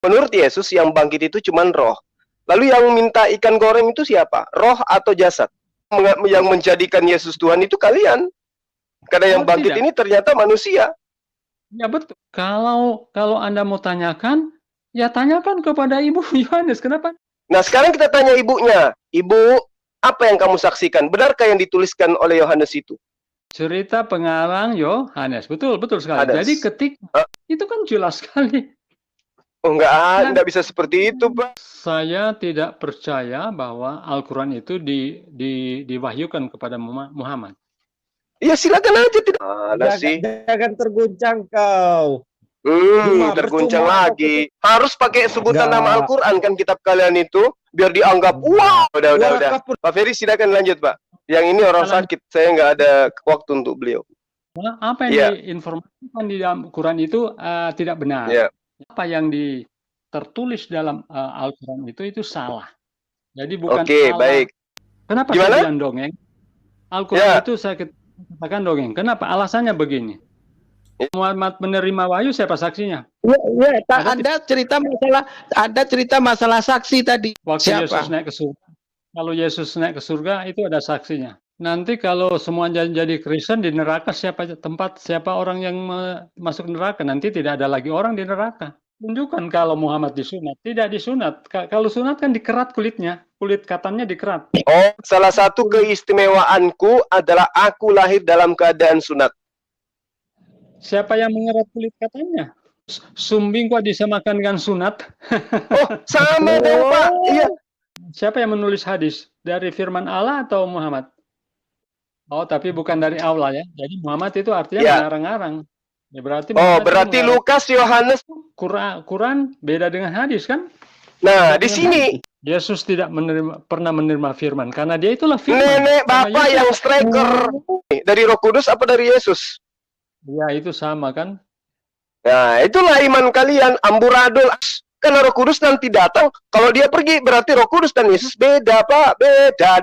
Menurut Yesus yang bangkit itu cuma roh. Lalu yang minta ikan goreng itu siapa? Roh atau jasad? Yang menjadikan Yesus Tuhan itu kalian. Karena yang bangkit tidak. ini ternyata manusia. Ya betul. Kalau Anda mau tanyakan, ya tanyakan kepada Ibu Yohanes. Kenapa? Nah, sekarang kita tanya ibunya. Ibu, apa yang kamu saksikan? Benarkah yang dituliskan oleh Yohanes itu? Cerita pengarang Yohanes. Betul sekali. Ada. Jadi itu kan jelas sekali. Oh, enggak bisa seperti itu, Pak. Saya tidak percaya bahwa Al-Quran itu diwahyukan kepada Muhammad. Ya silakan aja, tidak ada sih. Jangan terguncang kau. Terguncang lagi. Harus pakai sebutan nama Al-Quran kan kitab kalian itu, biar dianggap wah. Udah. Pak Ferry silakan lanjut, Pak. Yang ini orang sakit, saya nggak ada waktu untuk beliau. Apa yang diinformasikan di dalam Quran itu tidak benar. Apa yang tertulis dalam Al-Quran itu salah. Jadi bukan salah. Baik. Kenapa saya bilang dongeng? Al-Quran itu saya katakan dongeng. Kenapa? Alasannya begini. Muhammad menerima wahyu, siapa saksinya? Ada cerita masalah saksi tadi. Waktu Yesus naik ke surga. Kalau Yesus naik ke surga itu ada saksinya. Nanti kalau semua jadi Kristen di neraka, siapa orang yang masuk neraka? Nanti tidak ada lagi orang di neraka. Tunjukkan kalau Muhammad disunat. Tidak disunat. Kalau sunat kan dikerat kulitnya. Kulit katannya dikerat. Oh, salah satu keistimewaanku adalah aku lahir dalam keadaan sunat. Siapa yang mengerat kulit katannya? Sumbing kok disamakan dengan sunat? Oh, sama dong, Pak. Iya. Siapa yang menulis hadis? Dari firman Allah atau Muhammad? Oh, tapi bukan dari Allah ya. Jadi Muhammad itu artinya mengarang-arang. Ya, berarti Lukas, Yohanes, Quran beda dengan hadis kan? Nah, di sini Yesus tidak pernah menerima firman karena dia itulah firman. Nenek Bapak yang striker dari Roh Kudus apa dari Yesus? Ya, itu sama kan? Nah, itulah iman kalian amburadul. Karena Roh Kudus nanti datang, kalau dia pergi berarti Roh Kudus dan Yesus beda, Pak. Beda.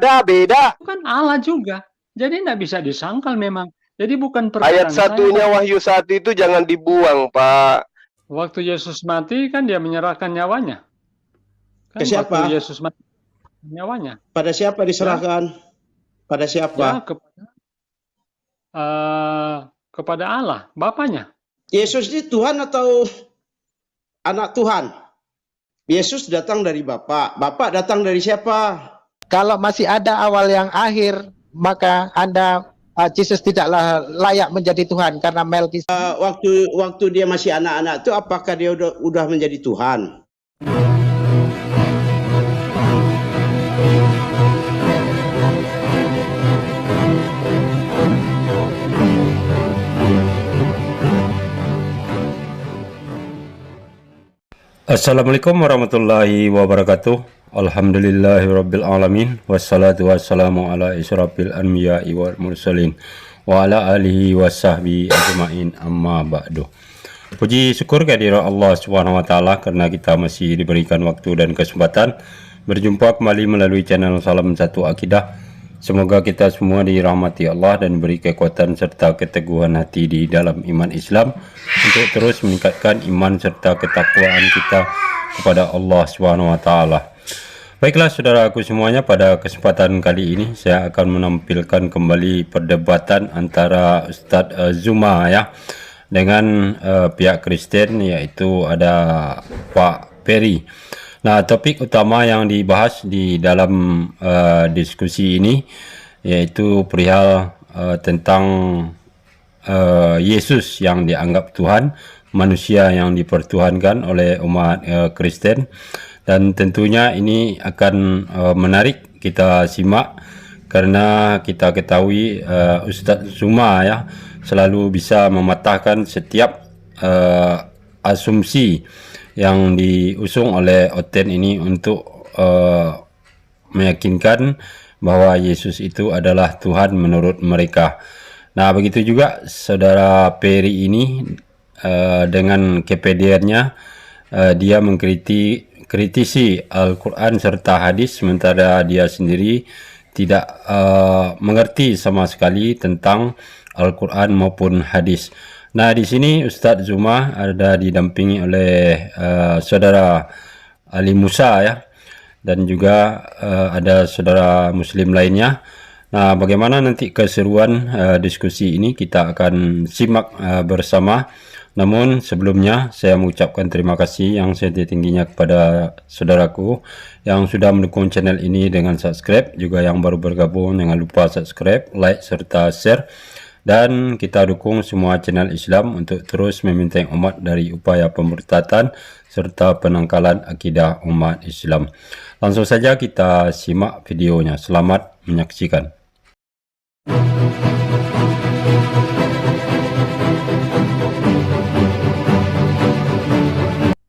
Itu kan Allah juga. Jadi tidak bisa disangkal memang. Jadi bukan ayat satunya Wahyu 1 itu jangan dibuang, Pak. Waktu Yesus mati kan dia menyerahkan nyawanya. Kan ke siapa? Waktu Yesus mati nyawanya. Pada siapa diserahkan? Ya. Pada siapa? Ya, kepada Allah, Bapaknya. Yesus ini Tuhan atau anak Tuhan? Yesus datang dari Bapa. Bapak datang dari siapa? Kalau masih ada awal yang akhir, maka Yesus tidaklah layak menjadi Tuhan karena Melkisedek. Waktu dia masih anak-anak itu, apakah dia udah menjadi Tuhan? Assalamualaikum warahmatullahi wabarakatuh. Alhamdulillahirabbil alamin wassalatu wassalamu ala isyrafil anbiya'i wal mursalin wa ala alihi wasahbihi ajmain amma ba'du. Puji syukur kehadirat Allah Subhanahu wa taala karena kita masih diberikan waktu dan kesempatan berjumpa kembali melalui channel Salam Satu Akidah. Semoga kita semua dirahmati Allah dan beri kekuatan serta keteguhan hati di dalam iman Islam untuk terus meningkatkan iman serta ketakwaan kita kepada Allah Subhanahu wa taala. Baiklah saudaraku semuanya, pada kesempatan kali ini saya akan menampilkan kembali perdebatan antara Ustadz Zuma ya dengan pihak Kristen, yaitu ada Pak Ferry. Nah, topik utama yang dibahas di dalam diskusi ini yaitu perihal tentang Yesus yang dianggap Tuhan, manusia yang dipertuhankan oleh umat Kristen. Dan tentunya ini akan menarik kita simak karena kita ketahui Ustadz Zuma ya selalu bisa mematahkan setiap asumsi yang diusung oleh Oten ini untuk meyakinkan bahwa Yesus itu adalah Tuhan menurut mereka. Nah, begitu juga saudara Ferry ini dengan kepedeannya dia kritisi Al-Quran serta hadis, sementara dia sendiri tidak mengerti sama sekali tentang Al-Quran maupun hadis. Nah, di sini Ustadz Zuma ada didampingi oleh saudara Ali Musa ya, dan juga ada saudara Muslim lainnya. Nah, bagaimana nanti keseruan diskusi ini kita akan simak bersama. Namun sebelumnya saya mengucapkan terima kasih yang setinggi-tingginya kepada saudaraku yang sudah mendukung channel ini dengan subscribe, juga yang baru bergabung jangan lupa subscribe, like serta share. Dan kita dukung semua channel Islam untuk terus memintai umat dari upaya pemurtatan serta penangkalan akidah umat Islam. Langsung saja kita simak videonya. Selamat menyaksikan.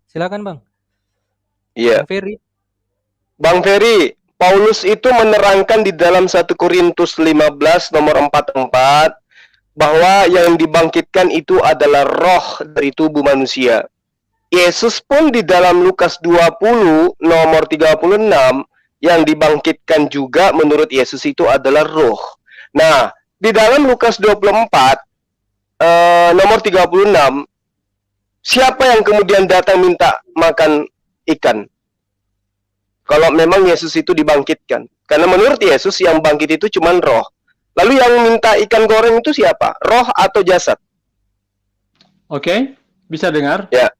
Silakan Bang. Iya. Bang Ferry. Bang Ferry, Paulus itu menerangkan di dalam 1 Korintus 15 nomor 44 bahwa yang dibangkitkan itu adalah roh dari tubuh manusia. Yesus pun di dalam Lukas 20 nomor 36 yang dibangkitkan juga menurut Yesus itu adalah roh. Nah, di dalam Lukas 24 nomor 36, siapa yang kemudian datang minta makan ikan? Kalau memang Yesus itu dibangkitkan. Karena menurut Yesus yang bangkit itu cuma roh. Lalu yang minta ikan goreng itu siapa? Roh atau jasad? Oke, bisa dengar? Ya.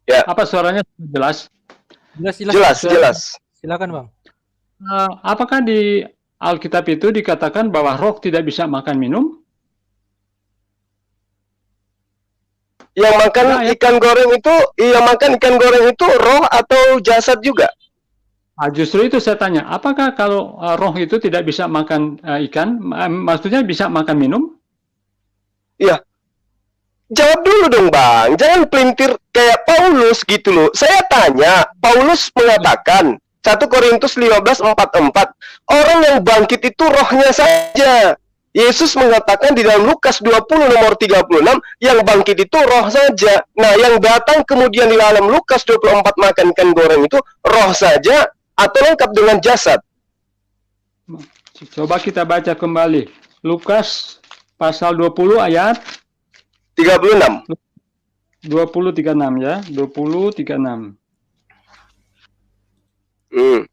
Ya. Apa suaranya jelas? Jelas. Silakan Bang. Apakah di Alkitab itu dikatakan bahwa roh tidak bisa makan minum? Yang makan ikan goreng itu roh atau jasad juga? Justru itu saya tanya, apakah kalau roh itu tidak bisa makan ikan, maksudnya bisa makan minum? Iya. Jawab dulu dong Bang, jangan pelintir kayak Paulus gitu loh. Saya tanya, Paulus mengatakan 1 Korintus 15:44, orang yang bangkit itu rohnya saja. Yesus mengatakan di dalam Lukas 20 nomor 36, yang bangkit itu roh saja. Nah, yang datang kemudian di dalam Lukas 24 makan ikan goreng itu roh saja atau lengkap dengan jasad? Coba kita baca kembali. Lukas pasal 20 ayat 36. 20:36 ya, 20:36.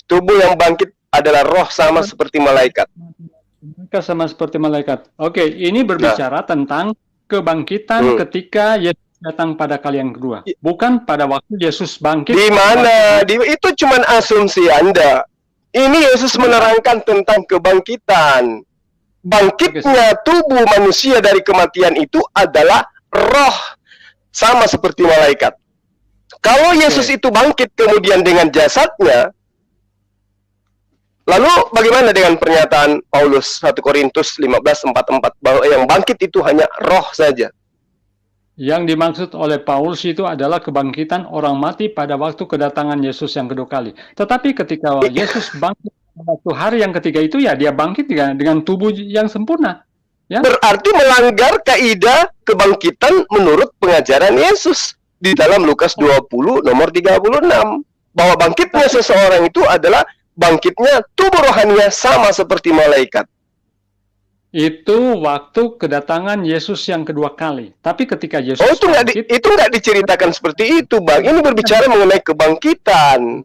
Tubuh yang bangkit adalah roh sama seperti malaikat. Mereka sama seperti malaikat. Oke, ini berbicara tentang kebangkitan ketika Yesus datang pada kali yang kedua. Bukan pada waktu Yesus bangkit. Di mana? Itu cuma asumsi Anda. Ini Yesus menerangkan tentang kebangkitan. Bangkitnya tubuh manusia dari kematian itu adalah roh. Sama seperti malaikat. Kalau Yesus itu bangkit kemudian dengan jasadnya, lalu bagaimana dengan pernyataan Paulus 1 Korintus 15:44 bahwa yang bangkit itu hanya roh saja? Yang dimaksud oleh Paulus itu adalah kebangkitan orang mati pada waktu kedatangan Yesus yang kedua kali. Tetapi ketika Yesus bangkit waktu hari yang ketiga itu, ya dia bangkit dengan tubuh yang sempurna. Ya? Berarti melanggar kaidah kebangkitan menurut pengajaran Yesus di dalam Lukas 20 nomor 36. Bahwa bangkitnya seseorang itu adalah bangkitnya tubuh rohaninya sama seperti malaikat. Itu waktu kedatangan Yesus yang kedua kali. Tapi ketika Yesus itu nggak diceritakan seperti itu, Bang. Ini berbicara mengenai kebangkitan.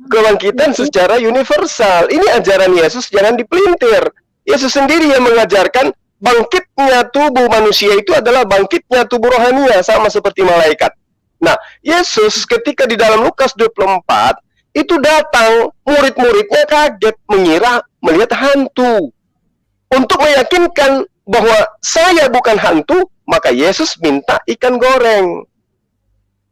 Kebangkitan secara universal. Ini ajaran Yesus, jangan dipelintir. Yesus sendiri yang mengajarkan bangkitnya tubuh manusia itu adalah bangkitnya tubuh rohaninya sama seperti malaikat. Nah, Yesus ketika di dalam Lukas 24 itu datang, murid-muridnya kaget, mengira melihat hantu. Untuk meyakinkan bahwa saya bukan hantu, maka Yesus minta ikan goreng.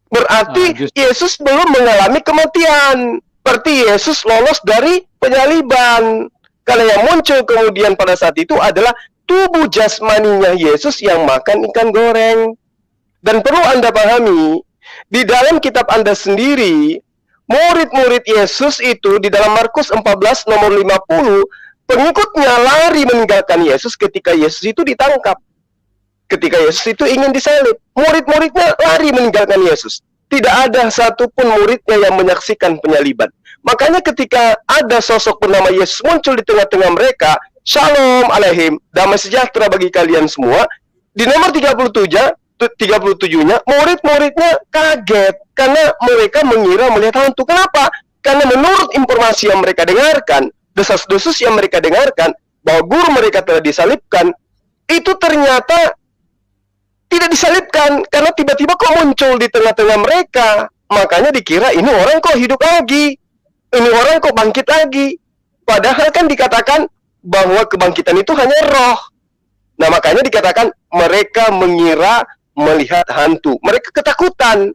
Berarti Yesus belum mengalami kematian. Berarti Yesus lolos dari penyaliban. Karena yang muncul kemudian pada saat itu adalah tubuh jasmaninya Yesus yang makan ikan goreng. Dan perlu Anda pahami, di dalam kitab Anda sendiri, murid-murid Yesus itu di dalam Markus 14 nomor 50, pengikutnya lari meninggalkan Yesus ketika Yesus itu ditangkap. Ketika Yesus itu ingin disalib, murid-muridnya lari meninggalkan Yesus. Tidak ada satupun muridnya yang menyaksikan penyaliban. Makanya ketika ada sosok bernama Yesus muncul di tengah-tengah mereka, Shalom alaihim, damai sejahtera bagi kalian semua. Di nomor 37, 37-nya, murid-muridnya kaget karena mereka mengira melihat hantu. Kenapa? Karena menurut informasi yang mereka dengarkan, desas-desus yang mereka dengarkan, bahwa guru mereka telah disalibkan, itu ternyata tidak disalibkan, karena tiba-tiba kok muncul di tengah-tengah mereka. Makanya dikira ini orang kok hidup lagi, ini orang kok bangkit lagi. Padahal kan dikatakan bahwa kebangkitan itu hanya roh. Nah, makanya dikatakan mereka mengira melihat hantu. Mereka ketakutan.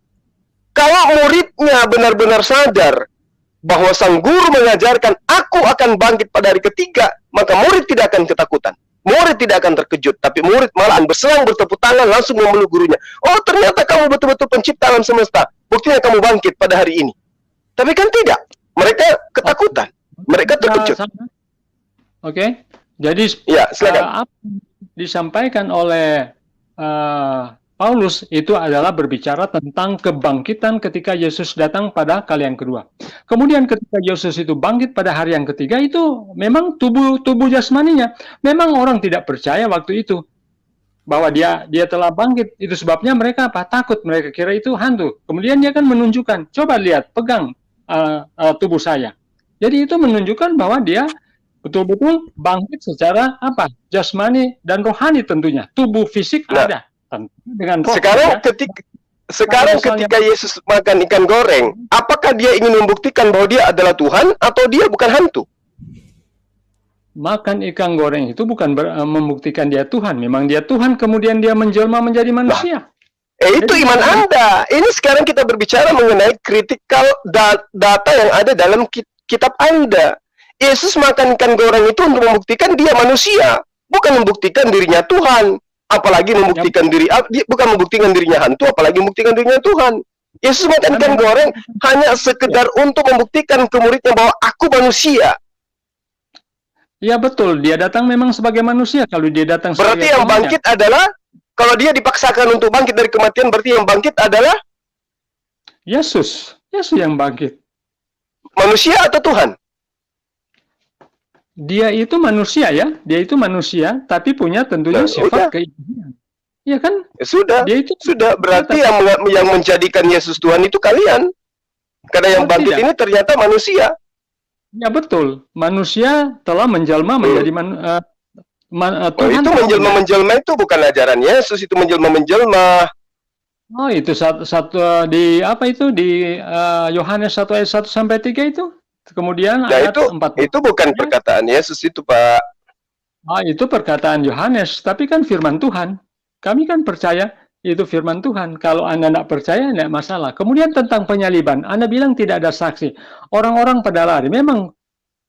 Kalau muridnya benar-benar sadar bahwa sang guru mengajarkan aku akan bangkit pada hari ketiga, maka murid tidak akan ketakutan. Murid tidak akan terkejut, tapi murid malahan berselang, bertepuk tangan, langsung memeluk gurunya. Oh, ternyata kamu betul-betul pencipta alam semesta. Buktinya kamu bangkit pada hari ini. Tapi kan tidak. Mereka ketakutan. Mereka terkejut. Oke. Jadi ya, silakan. apa disampaikan oleh Paulus itu adalah berbicara tentang kebangkitan ketika Yesus datang pada kali yang kedua. Kemudian ketika Yesus itu bangkit pada hari yang ketiga, itu memang tubuh jasmaninya. Memang orang tidak percaya waktu itu bahwa dia telah bangkit. Itu sebabnya mereka apa? Takut. Mereka kira itu hantu. Kemudian dia kan menunjukkan, coba lihat, pegang tubuh saya. Jadi itu menunjukkan bahwa dia betul-betul bangkit secara apa? Jasmani dan rohani tentunya. Tubuh fisik ada. Dengan roh, sekarang ketika Yesus makan ikan goreng, apakah dia ingin membuktikan bahwa dia adalah Tuhan atau dia bukan hantu? Makan ikan goreng itu bukan membuktikan dia Tuhan. Memang dia Tuhan, kemudian dia menjelma menjadi manusia. Itu iman Anda. Ini sekarang kita berbicara mengenai critical data yang ada dalam kitab Anda. Yesus makan ikan goreng itu untuk membuktikan dia manusia, bukan membuktikan dirinya Tuhan. Apalagi membuktikan bukan membuktikan dirinya hantu, apalagi membuktikan dirinya Tuhan. Yesus makan ikan goreng hanya sekedar untuk membuktikan ke muridnya bahwa aku manusia. Ya betul, dia datang memang sebagai manusia. Kalau dia datang berarti yang bangkit adalah, kalau dia dipaksakan untuk bangkit dari kematian, berarti yang bangkit adalah Yesus. Yesus yang bangkit. Manusia atau Tuhan? Dia itu manusia ya, dia itu manusia, tapi punya tentunya sifat keilahian. Ya kan? Ya, sudah. Dia itu sudah berarti yang menjadikan Yesus Tuhan itu kalian. Karena yang bangkit ini ternyata manusia. Ya betul, manusia telah menjelma menjadi Tuhan. Itu menjelma itu bukan ajaran Yesus, itu menjelma. Oh, itu satu di apa itu di Yohanes 1 ayat 1 sampai 3 itu. Kemudian ayat 4. Itu bukan perkataan Yesus itu, Pak. Itu perkataan Yohanes, tapi kan firman Tuhan. Kami kan percaya itu firman Tuhan. Kalau Anda tidak percaya, tidak masalah. Kemudian tentang penyaliban, Anda bilang tidak ada saksi. Orang-orang pada lari. Memang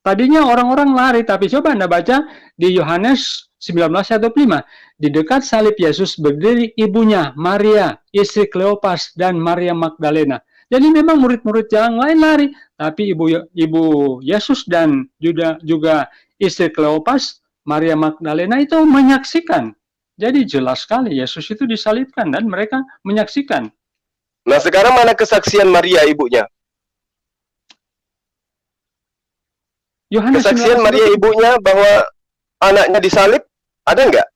tadinya orang-orang lari, tapi coba Anda baca di Yohanes 19:25. Di dekat salib Yesus berdiri ibunya, Maria, istri Kleopas, dan Maria Magdalena. Jadi memang murid-murid yang lain lari, tapi ibu Yesus dan juga istri Kleopas, Maria Magdalena itu menyaksikan. Jadi jelas sekali Yesus itu disalibkan dan mereka menyaksikan. Nah, sekarang mana kesaksian Maria ibunya? Kesaksian Maria ibunya bahwa anaknya disalib ada nggak?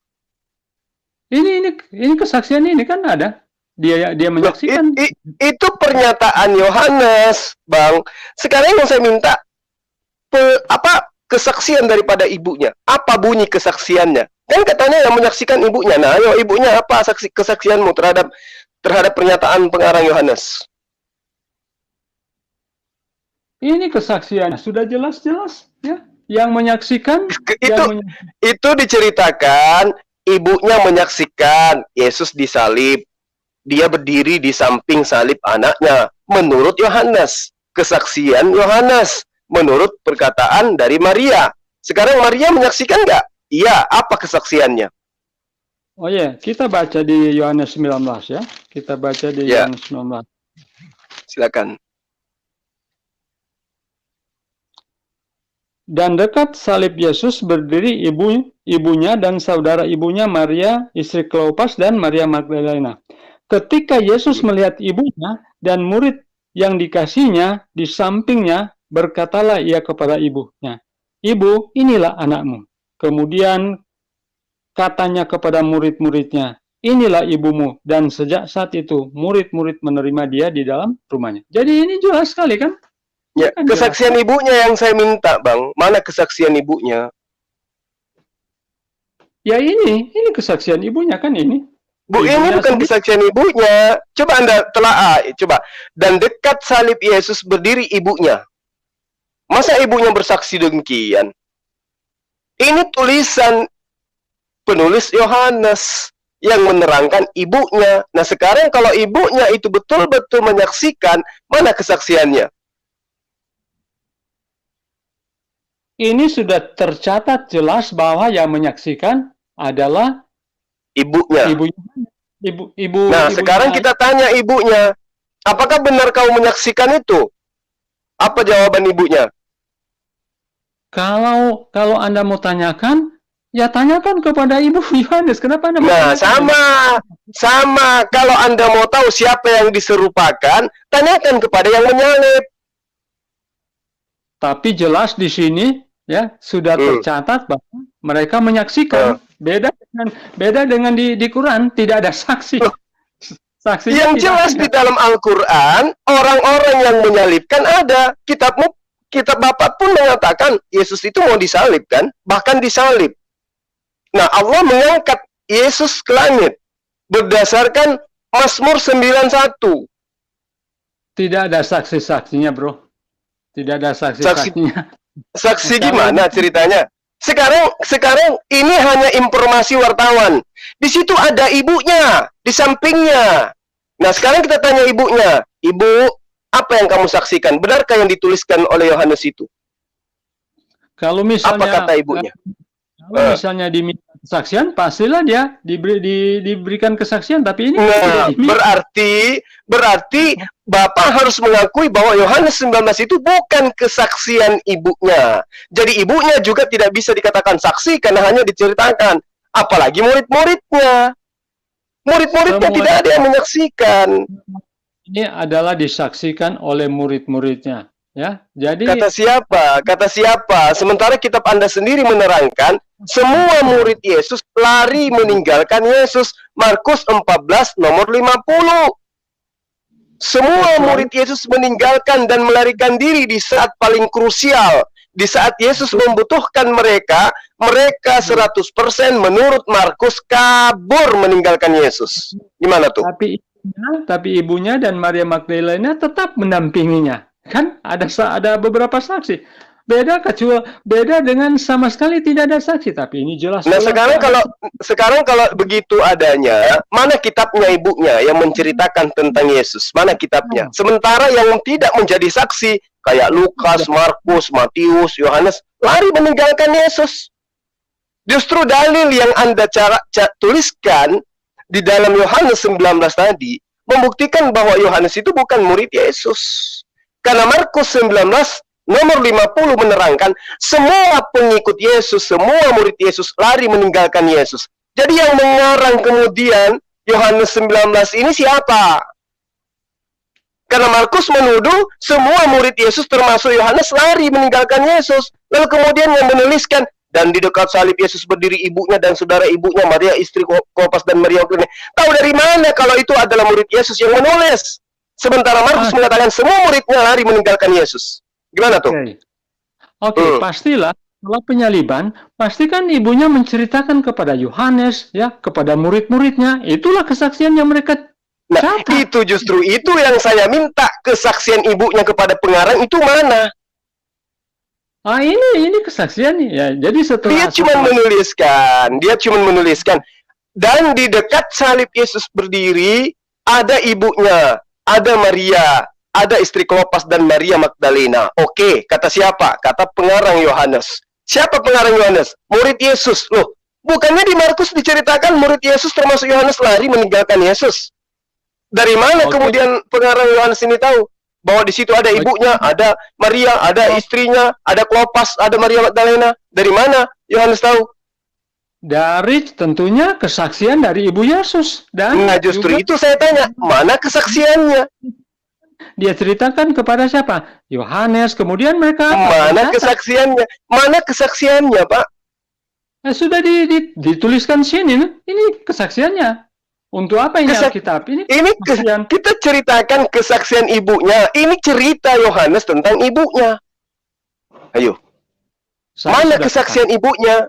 Ini kesaksian ini kan ada. Dia menyaksikan. Itu pernyataan Yohanes, Bang. Sekarang yang saya minta kesaksian daripada ibunya. Apa bunyi kesaksiannya? Kan katanya yang menyaksikan ibunya. Nah, ayo ibunya apa kesaksianmu terhadap pernyataan pengarang Yohanes? Ini kesaksian sudah jelas-jelas ya. Yang menyaksikan itu diceritakan ibunya menyaksikan Yesus disalib. Dia berdiri di samping salib anaknya. Menurut Yohanes, kesaksian Yohanes. Menurut perkataan dari Maria. Sekarang Maria menyaksikan nggak? Iya, apa kesaksiannya? Oh ya, kita baca di Yohanes 19 ya. Kita baca di Yohanes 19. Silakan. Dan dekat salib Yesus berdiri ibunya dan saudara ibunya Maria, istri Kleopas, dan Maria Magdalena. Ketika Yesus melihat ibunya dan murid yang dikasihnya di sampingnya, berkatalah ia kepada ibunya, "Ibu, inilah anakmu." Kemudian katanya kepada murid-muridnya, inilah ibumu. Dan sejak saat itu murid-murid menerima dia di dalam rumahnya. Jadi ini jelas sekali kan? Ya, Kan kesaksian ibunya yang saya minta, Bang. Mana kesaksian ibunya? Ya ini kesaksian ibunya kan ini. Bu, ini Ibunya bukan sendiri. kesaksian ibunya. Coba Anda telaah, coba. Dan dekat salib Yesus berdiri ibunya. Masa ibunya bersaksi demikian? Ini tulisan penulis Yohanes yang menerangkan ibunya. Nah, sekarang kalau ibunya itu betul-betul menyaksikan, mana kesaksiannya? Ini sudah tercatat jelas bahwa yang menyaksikan adalah Ibunya. ibu. Nah, ibunya. sekarang kita tanya ibunya, apakah benar kau menyaksikan itu? Apa jawaban ibunya? Kalau Anda mau tanyakan, ya tanyakan kepada Ibu Yohanes. Kenapa Anda mau Nah, tanyakan? sama. Kalau Anda mau tahu siapa yang diserupakan, tanyakan kepada yang menyalib. Tapi jelas di sini ya sudah tercatat bahwa mereka menyaksikan. Beda dengan di Quran, tidak ada saksi. Saksinya Yang tidak jelas ada. di dalam Al-Quran, orang-orang yang menyalibkan ada. Kitab Bapak pun mengatakan Yesus itu mau disalib kan? Bahkan disalib. Nah, Allah mengangkat Yesus ke langit berdasarkan Mazmur 91. Tidak ada saksi-saksinya, bro. Tidak ada saksi-saksinya. Saksi gimana ceritanya? Sekarang ini hanya informasi wartawan. Di situ ada ibunya di sampingnya. Nah, sekarang kita tanya ibunya, Ibu, apa yang kamu saksikan? Benarkah yang dituliskan oleh Yohanes itu? Kalau misalnya Apa kata ibunya? Kalau misalnya diminta kesaksian, pastilah dia diberikan kesaksian. Tapi ini Nah, tidak diminta. berarti Bapak harus mengakui bahwa Yohanes 19 itu bukan kesaksian ibunya. Jadi ibunya juga tidak bisa dikatakan saksi karena hanya diceritakan. Apalagi murid-muridnya. Murid-muridnya Semua- tidak ada yang menyaksikan. Ini adalah disaksikan oleh murid-muridnya. Ya, jadi Kata siapa? Kata siapa? Sementara kitab Anda sendiri menerangkan semua murid Yesus lari meninggalkan Yesus. Markus 14 nomor 50. Semua murid Yesus meninggalkan dan melarikan diri di saat paling krusial. Di saat Yesus membutuhkan mereka 100% menurut Markus kabur meninggalkan Yesus. Gimana tuh? tapi ibunya dan Maria Magdalena tetap mendampinginya. Kan ada beberapa saksi. Beda dengan sama sekali tidak ada saksi, tapi ini jelas. Nah, sekarang kalau begitu adanya, mana kitabnya ibunya yang menceritakan tentang Yesus? Mana kitabnya? Sementara yang tidak menjadi saksi kayak Lukas, Markus, Matius, Yohanes lari meninggalkan Yesus. Justru dalil yang Anda tuliskan di dalam Yohanes 19 tadi membuktikan bahwa Yohanes itu bukan murid Yesus. Karena Markus 19 nomor 50 menerangkan semua pengikut Yesus, semua murid Yesus lari meninggalkan Yesus. Jadi yang mengarang kemudian Yohanes 19 ini siapa? Karena Markus menuduh semua murid Yesus termasuk Yohanes lari meninggalkan Yesus. Lalu kemudian yang menuliskan, dan di dekat salib Yesus berdiri ibunya dan saudara ibunya Maria istri Klopas dan Maria Magdalena. Tahu dari mana kalau itu adalah murid Yesus yang menulis? Sementara Markus mengatakan semua muridnya lari meninggalkan Yesus. Gimana tuh? Oke, pastilah kalau penyaliban, pastikan ibunya menceritakan kepada Yohanes, ya, kepada murid-muridnya. Itulah kesaksian yang mereka catat. Itu justru itu yang saya minta, kesaksian ibunya kepada pengarang itu mana? Ini kesaksian nih. Ya, jadi dia cuma menuliskan, dan di dekat salib Yesus berdiri ada ibunya, ada Maria, ada istri Klopas dan Maria Magdalena. Oke, kata siapa? Kata pengarang Yohanes. Siapa pengarang Yohanes? Murid Yesus. Loh, bukannya di Markus diceritakan murid Yesus termasuk Yohanes lari meninggalkan Yesus? Dari mana kemudian pengarang Yohanes ini tahu bahwa di situ ada ibunya, ada Maria, ada istrinya, ada Klopas, ada Maria Magdalena? Dari mana Yohanes tahu? Dari tentunya kesaksian dari ibu Yesus. Dan nah, justru itu saya tanya, mana kesaksiannya? Dia ceritakan kepada siapa? Yohanes. Kemudian mereka mana kesaksiannya? Mana kesaksiannya, Pak? Sudah dituliskan sini. Ini kesaksiannya. Untuk apa ini Kesak- Alkitab? Ini Ini kita ceritakan kesaksian ibunya. Ini cerita Yohanes tentang ibunya. Ayo, saya mana sudah kesaksian ibunya?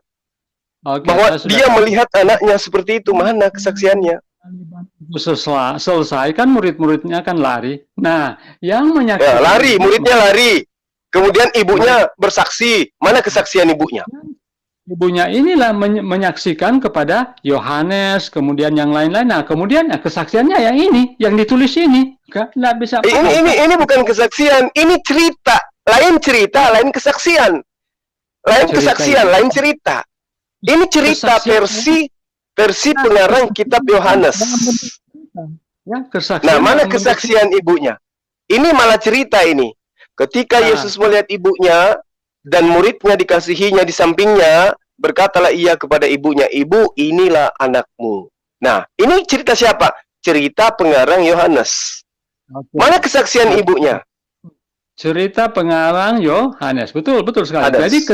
Oke, Bahwa saya sudah dia melihat anaknya seperti itu. Mana kesaksiannya? selesai kan murid-muridnya kan lari. Nah, yang Ya, menyakiti lari, muridnya lari. Kemudian ibunya bersaksi. Mana kesaksian ibunya? ibunya inilah menyaksikan kepada Yohanes, kemudian yang lain-lain. Nah, kemudian kesaksiannya yang ini, yang ditulis ini, nggak bisa. Ini bukan kesaksian, ini cerita. Lain cerita, lain kesaksian. Lain Cerita kesaksian, itu. lain cerita. Ini cerita Kesaksian. versi pengarang kitab Yohanes. Ya, kesaksian. Nah, mana yang kesaksian ibunya? Ini malah cerita ini. Ketika Nah. Yesus melihat ibunya dan muridnya dikasihinya di sampingnya, berkatalah ia kepada ibunya, "Ibu, inilah anakmu." Nah, ini cerita siapa? Cerita pengarang Yohanes. Oke. Mana kesaksian ibunya? Cerita pengarang Yohanes, betul sekali. Ada. Jadi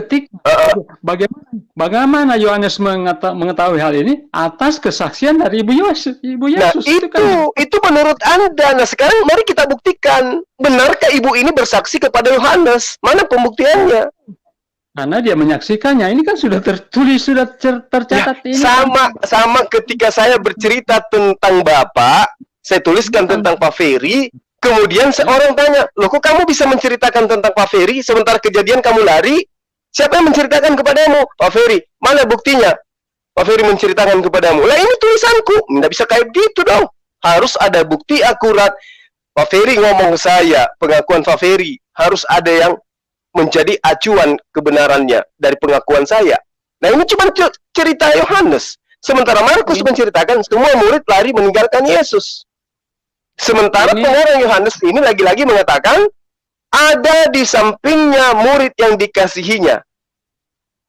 bagaimana Yohanes mengetahui hal ini atas kesaksian dari ibu Yesus. Nah, kan. itu menurut Anda. Nah, sekarang mari kita buktikan. Benarkah ibu ini bersaksi kepada Yohanes? Mana pembuktiannya? Karena dia menyaksikannya. Ini kan sudah tertulis, sudah tercatat. Ini Sama ketika saya bercerita tentang Bapak, saya tuliskan tentang Pak Ferry, kemudian seorang tanya, "Loh, kok kamu bisa menceritakan tentang Pak Ferry, sementara kejadian kamu lari? Siapa yang menceritakan kepadamu?" "Pak Ferry." "Mana buktinya?" "Pak Ferry menceritakan kepadamu." "Lah, ini tulisanku." Nggak bisa kayak gitu dong. Harus ada bukti akurat. Pak Ferry ngomong saya, pengakuan Pak Ferry. Harus ada yang menjadi acuan kebenarannya dari pengakuan saya. Nah, ini cuma cerita Yohanes. Sementara Markus menceritakan semua murid lari meninggalkan Yesus. Sementara pengarang Yohanes ini lagi-lagi mengatakan ada di sampingnya murid yang dikasihinya.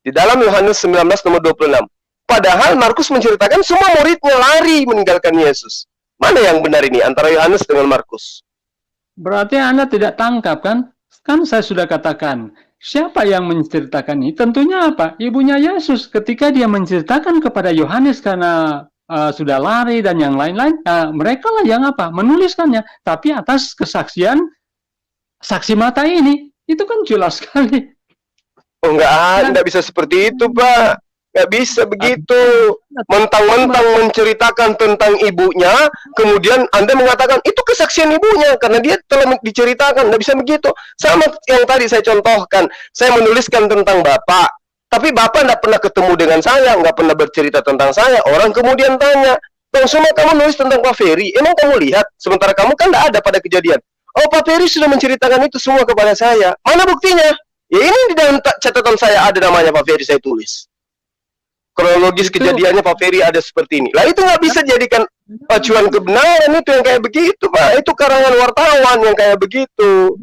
Di dalam Yohanes 19 nomor 26. Padahal Markus menceritakan semua muridnya lari meninggalkan Yesus. Mana yang benar ini antara Yohanes dengan Markus? Berarti Anda tidak tangkap kan? Kan saya sudah katakan, siapa yang menceritakan ini? Tentunya apa? Ibunya Yesus. Ketika dia menceritakan kepada Yohanes karena sudah lari dan yang lain-lain, mereka lah yang apa? Menuliskannya. Tapi atas kesaksian saksi mata ini, itu kan jelas sekali. Oh, enggak bisa seperti itu, Pak. Nggak bisa begitu. Mentang-mentang menceritakan tentang ibunya, kemudian Anda mengatakan, itu kesaksian ibunya, karena dia telah diceritakan. Nggak bisa begitu. Sama yang tadi saya contohkan. Saya menuliskan tentang Bapak. Tapi Bapak nggak pernah ketemu dengan saya, nggak pernah bercerita tentang saya. Orang kemudian tanya, "Bang Suma, kamu nulis tentang Pak Ferry. Emang kamu lihat? Sementara kamu kan nggak ada pada kejadian." "Oh, Pak Ferry sudah menceritakan itu semua kepada saya." "Mana buktinya?" "Ya, ini di dalam catatan saya ada namanya Pak Ferry, saya tulis. Kronologis kejadiannya Pak Ferry ada seperti ini." Lah, itu nggak bisa jadikan acuan kebenaran itu yang kayak begitu, Pak. Itu karangan wartawan yang kayak begitu.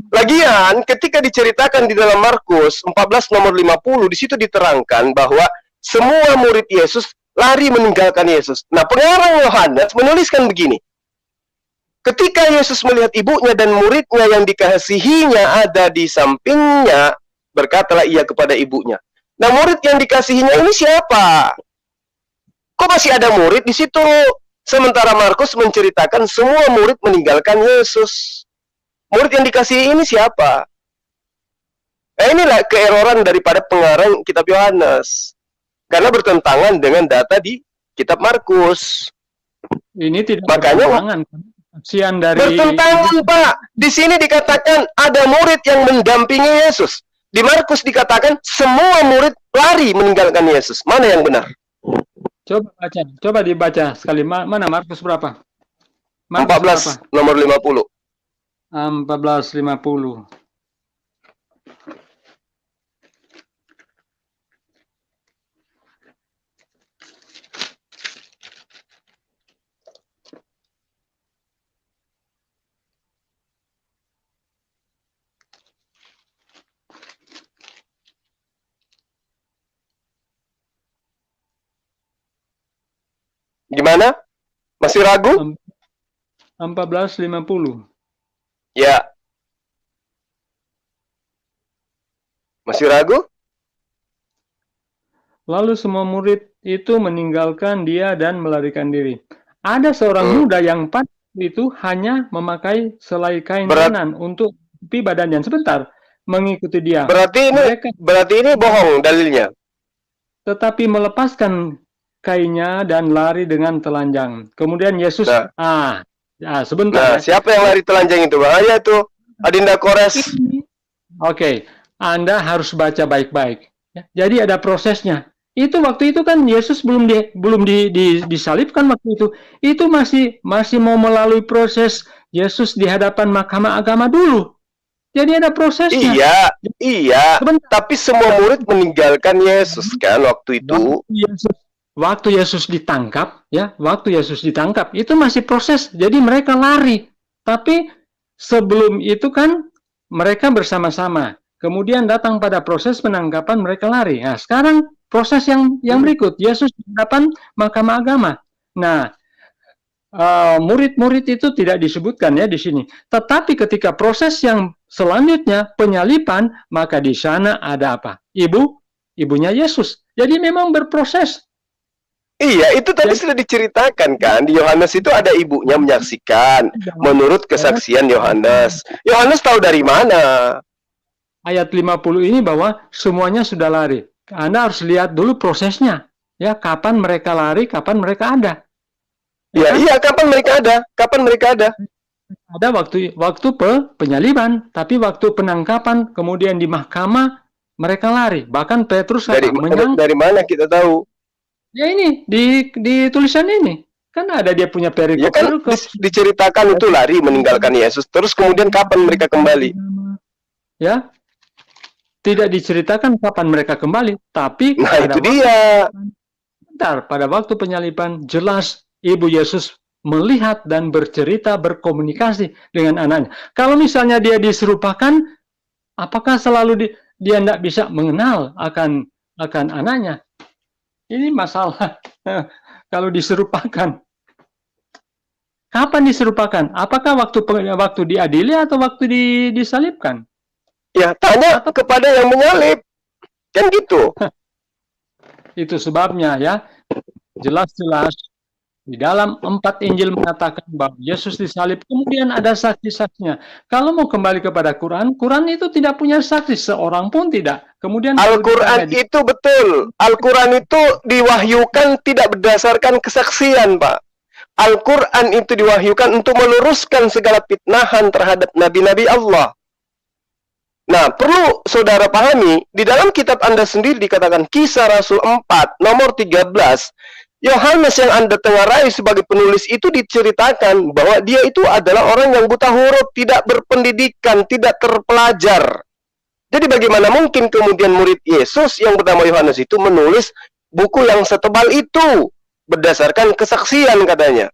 Lagian, ketika diceritakan di dalam Markus 14 nomor 50, di situ diterangkan bahwa semua murid Yesus lari meninggalkan Yesus. Nah, pengarang Yohanes menuliskan begini. Ketika Yesus melihat ibunya dan muridnya yang dikasihinya ada di sampingnya, berkatalah ia kepada ibunya. Nah, murid yang dikasihinya ini siapa? Kok masih ada murid di situ? Sementara Markus menceritakan semua murid meninggalkan Yesus. Murid yang dikasihi ini siapa? Nah, inilah keeroran daripada pengarang kitab Yohanes. Karena bertentangan dengan data di kitab Markus. Ini tidak Makanya bertentangan. Saksian dari bertentangan, Pak. Di sini dikatakan ada murid yang mendampingi Yesus. Di Markus dikatakan semua murid lari meninggalkan Yesus. Mana yang benar? Coba dibaca sekali. Mana Markus berapa? Markus 14 nomor 50. 14:50. Gimana? Masih ragu? 14:50. Ya. Masih ragu? Lalu semua murid itu meninggalkan dia dan melarikan diri. Ada seorang muda yang pada itu hanya memakai selai kain lenan untuk menutupi badannya. Sebentar, mengikuti dia. Berarti ini bohong dalilnya. Tetapi melepaskan kainnya dan lari dengan telanjang. Kemudian Yesus, sebentar. Nah, siapa yang lari telanjang itu? Bahaya tuh, Adinda Kores. Oke, Anda harus baca baik-baik. Ya, jadi ada prosesnya. Itu waktu itu kan Yesus belum disalibkan waktu itu. Itu masih mau melalui proses Yesus di hadapan mahkamah agama dulu. Jadi ada prosesnya. Iya. Tapi semua murid meninggalkan Yesus kan waktu itu. Waktu Yesus ditangkap, itu masih proses. Jadi mereka lari. Tapi sebelum itu kan mereka bersama-sama. Kemudian datang pada proses penangkapan, mereka lari. Nah, sekarang proses yang berikut, Yesus di hadapan mahkamah agama. Nah, murid-murid itu tidak disebutkan ya di sini. Tetapi ketika proses yang selanjutnya penyaliban, maka di sana ada apa? Ibunya Yesus. Jadi memang berproses. Iya, itu tadi sudah diceritakan kan. Di Yohanes itu ada ibunya menyaksikan menurut kesaksian Yohanes. Yohanes tahu dari mana? Ayat 50 ini bahwa semuanya sudah lari. Anda harus lihat dulu prosesnya. Ya, kapan mereka lari, kapan mereka ada. Iya, kapan mereka ada? Ada waktu penyaliban, tapi waktu penangkapan, kemudian di mahkamah, mereka lari. Bahkan Petrus dari mana kita tahu? Ya ini, di tulisan ini. Kan ada dia punya perikop. Ya kan diceritakan itu lari meninggalkan Yesus. Terus kemudian kapan mereka kembali? Ya, tidak diceritakan kapan mereka kembali, tapi itu dia. Pada waktu penyaliban jelas Ibu Yesus melihat dan bercerita, berkomunikasi dengan anaknya. Kalau misalnya dia diserupakan, apakah selalu dia tidak bisa mengenal akan anaknya? Ini masalah. Kalau diserupakan, kapan diserupakan? Apakah waktu diadili atau waktu disalibkan? Ya, tanya kepada yang menyalib. Kan gitu. Itu sebabnya ya. Jelas-jelas di dalam 4 Injil mengatakan bahwa Yesus disalib, kemudian ada saksi-saksinya. Kalau mau kembali kepada Quran, Quran itu tidak punya saksi, seorang pun tidak. Kemudian Al-Quran itu betul. Al-Quran itu diwahyukan tidak berdasarkan kesaksian, Pak. Al-Quran itu diwahyukan untuk meluruskan segala fitnahan terhadap nabi-nabi Allah. Nah, perlu saudara pahami, di dalam kitab Anda sendiri dikatakan Kisah Rasul 4, nomor 13, Yohanes yang Anda tengarai sebagai penulis itu diceritakan bahwa dia itu adalah orang yang buta huruf, tidak berpendidikan, tidak terpelajar. Jadi bagaimana mungkin kemudian murid Yesus yang bernama Yohanes itu menulis buku yang setebal itu berdasarkan kesaksian katanya.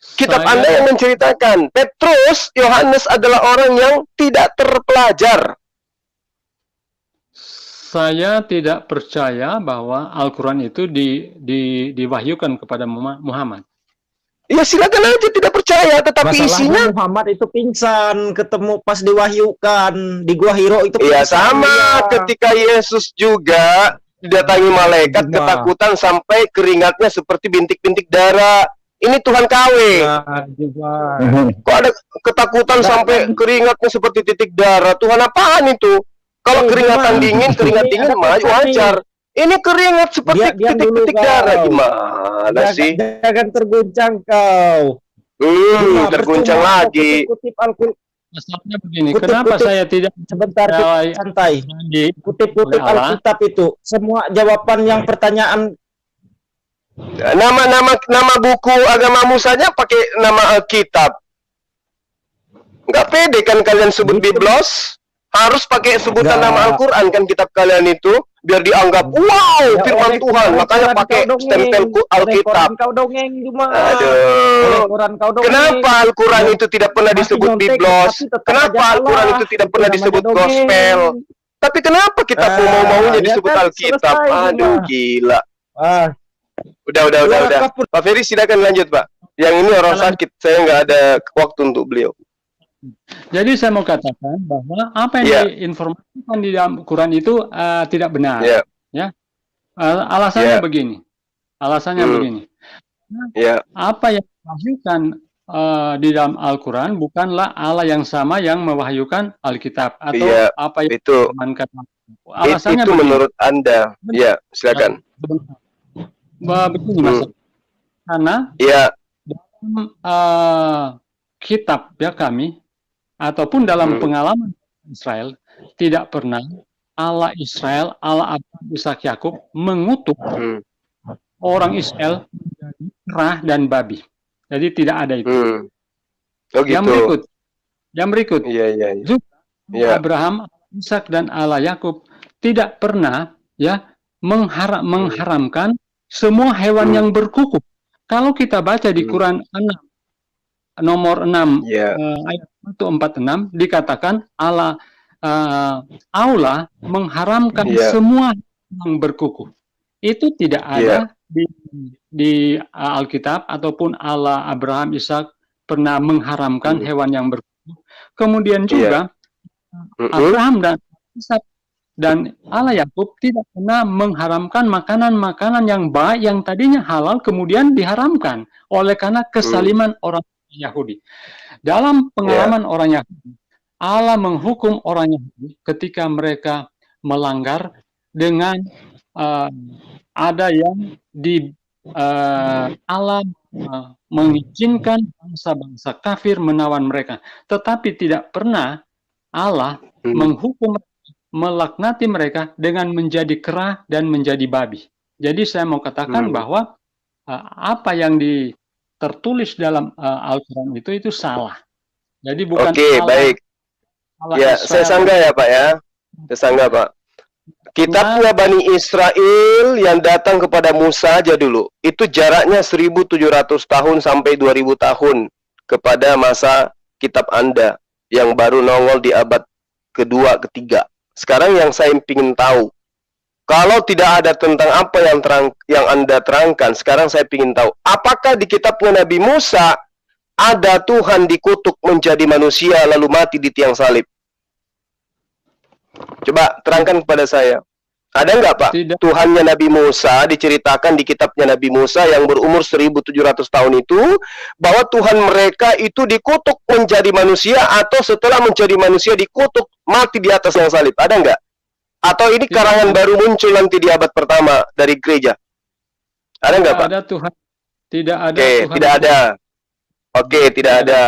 Kitab Anda yang menceritakan Petrus, Yohanes adalah orang yang tidak terpelajar. Saya tidak percaya bahwa Al-Quran itu diwahyukan kepada Muhammad. Ya silakan aja tidak percaya, tetapi masalahnya isinya Muhammad itu pingsan ketemu pas diwahyukan di Gua Hiro itu. Iya sama ketika Yesus juga didatangi malaikat ketakutan sampai keringatnya seperti bintik-bintik darah. Ini Tuhan KW. Kok ada ketakutan sampai keringatnya seperti titik darah? Tuhan apaan itu? Kalau keringatan dingin, keringat dingin mah wajar. Ini keringat seperti titik-titik darah gimana sih? Jangan terguncang kau. Terguncang lagi. Masalahnya begini, kenapa saya tidak sebentar santai? Kutip-kutip Alkitab itu semua jawaban yang pertanyaan. Nama buku agamamu saja pakai nama Alkitab. Nggak pede kan kalian sebut Biblos? Harus pakai sebutan nama Al-Quran kan kitab kalian itu, biar dianggap wow firman Tuhan. Makanya pakai stempel Alkitab. Aduh. Kenapa Al-Quran itu tidak pernah disebut Biblos? Kenapa Al-Quran itu tidak pernah disebut Gospel? Tapi kenapa kita mau-maunya disebut Alkitab? Aduh gila. Udah. Pak Ferry silakan lanjut Pak. Yang ini orang sakit, saya nggak ada waktu untuk beliau. Jadi saya mau katakan bahwa apa yang diinformasikan di dalam Quran itu tidak benar. Ya, alasannya begini. Ya. Apa yang diwahyukan di dalam Al-Quran bukanlah Allah yang sama yang mewahyukan Alkitab atau Iya, apa yang itu. diamankan. Alasannya Itu begini. menurut Anda. Ya, silakan. Begini Mas, karena Ya, dalam kitab ya kami ataupun dalam pengalaman Israel tidak pernah Allah Israel, Allah Abraham, Ishak, Yakub mengutuk orang Israel menjadi kera dan babi. Jadi tidak ada itu. Oh gitu. Yang berikut. Iya. Juga Ya. Abraham, Ishak dan Allah Yakub tidak pernah ya mengharamkan semua hewan yang berkuku. Kalau kita baca di Quran 6 nomor 6 ayat 146 dikatakan Allah mengharamkan semua yang berkuku. Itu tidak ada di Alkitab ataupun Allah Abraham, Ishak pernah mengharamkan hewan yang berkuku. Kemudian juga Abraham dan Ishak dan Allah Yakub tidak pernah mengharamkan makanan-makanan yang baik yang tadinya halal kemudian diharamkan oleh karena kesaliman orang Yahudi. Dalam pengalaman orang Yahudi, Allah menghukum orang Yahudi ketika mereka melanggar dengan ada yang Allah mengizinkan bangsa-bangsa kafir menawan mereka, tetapi tidak pernah Allah menghukum, melaknati mereka dengan menjadi kera dan menjadi babi. Jadi saya mau katakan bahwa apa yang tertulis dalam Al-Quran itu salah. Jadi bukan baik. Ya, saya sanggah ya Pak ya. Saya sanggah Pak. Kitabnya Bani Israel yang datang kepada Musa aja dulu. Itu jaraknya 1700 tahun sampai 2000 tahun kepada masa kitab Anda yang baru nongol di abad kedua, ketiga. Sekarang yang saya ingin tahu, kalau tidak ada tentang apa yang Anda terangkan, sekarang saya ingin tahu, apakah di kitabnya Nabi Musa ada Tuhan dikutuk menjadi manusia lalu mati di tiang salib? Coba terangkan kepada saya. Ada nggak Pak? Tidak. Tuhannya Nabi Musa diceritakan di kitabnya Nabi Musa yang berumur 1700 tahun itu, bahwa Tuhan mereka itu dikutuk menjadi manusia atau setelah menjadi manusia dikutuk mati di atas tiang salib. Ada nggak? Atau ini karangan baru muncul nanti di abad pertama dari gereja? Ada nggak Pak? Ada Tuhan. Tidak ada. Tuhan. Tidak ada. Tidak ada.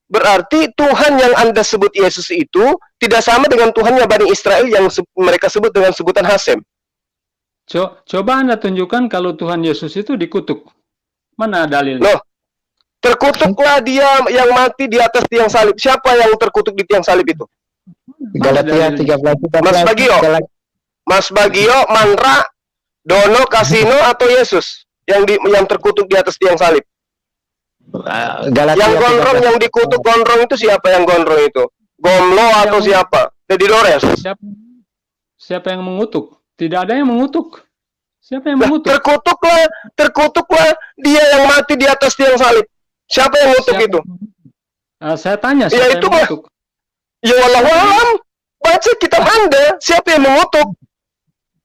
Berarti Tuhan yang Anda sebut Yesus itu tidak sama dengan Tuhannya Bani Israel yang mereka sebut dengan sebutan Hasem. Coba Anda tunjukkan kalau Tuhan Yesus itu dikutuk. Mana dalilnya? Loh, terkutuklah dia yang mati di atas tiang salib. Siapa yang terkutuk di tiang salib itu? Galatia 13. Mas Bagio, Mandra, Dono, Kasino atau Yesus yang terkutuk di atas tiang salib? Yang gondrong, yang dikutuk gondrong itu siapa yang gondrong itu? Gomlo atau siapa? Dedi Dores. Siapa yang mengutuk? Tidak ada yang mengutuk. Siapa yang mengutuk? Terkutuklah dia yang mati di atas tiang salib. Siapa yang mengutuk itu? Saya tanya siapa yang mengutuk? Ya wallahualam. Baca kitab Anda, siapa yang mengutuk?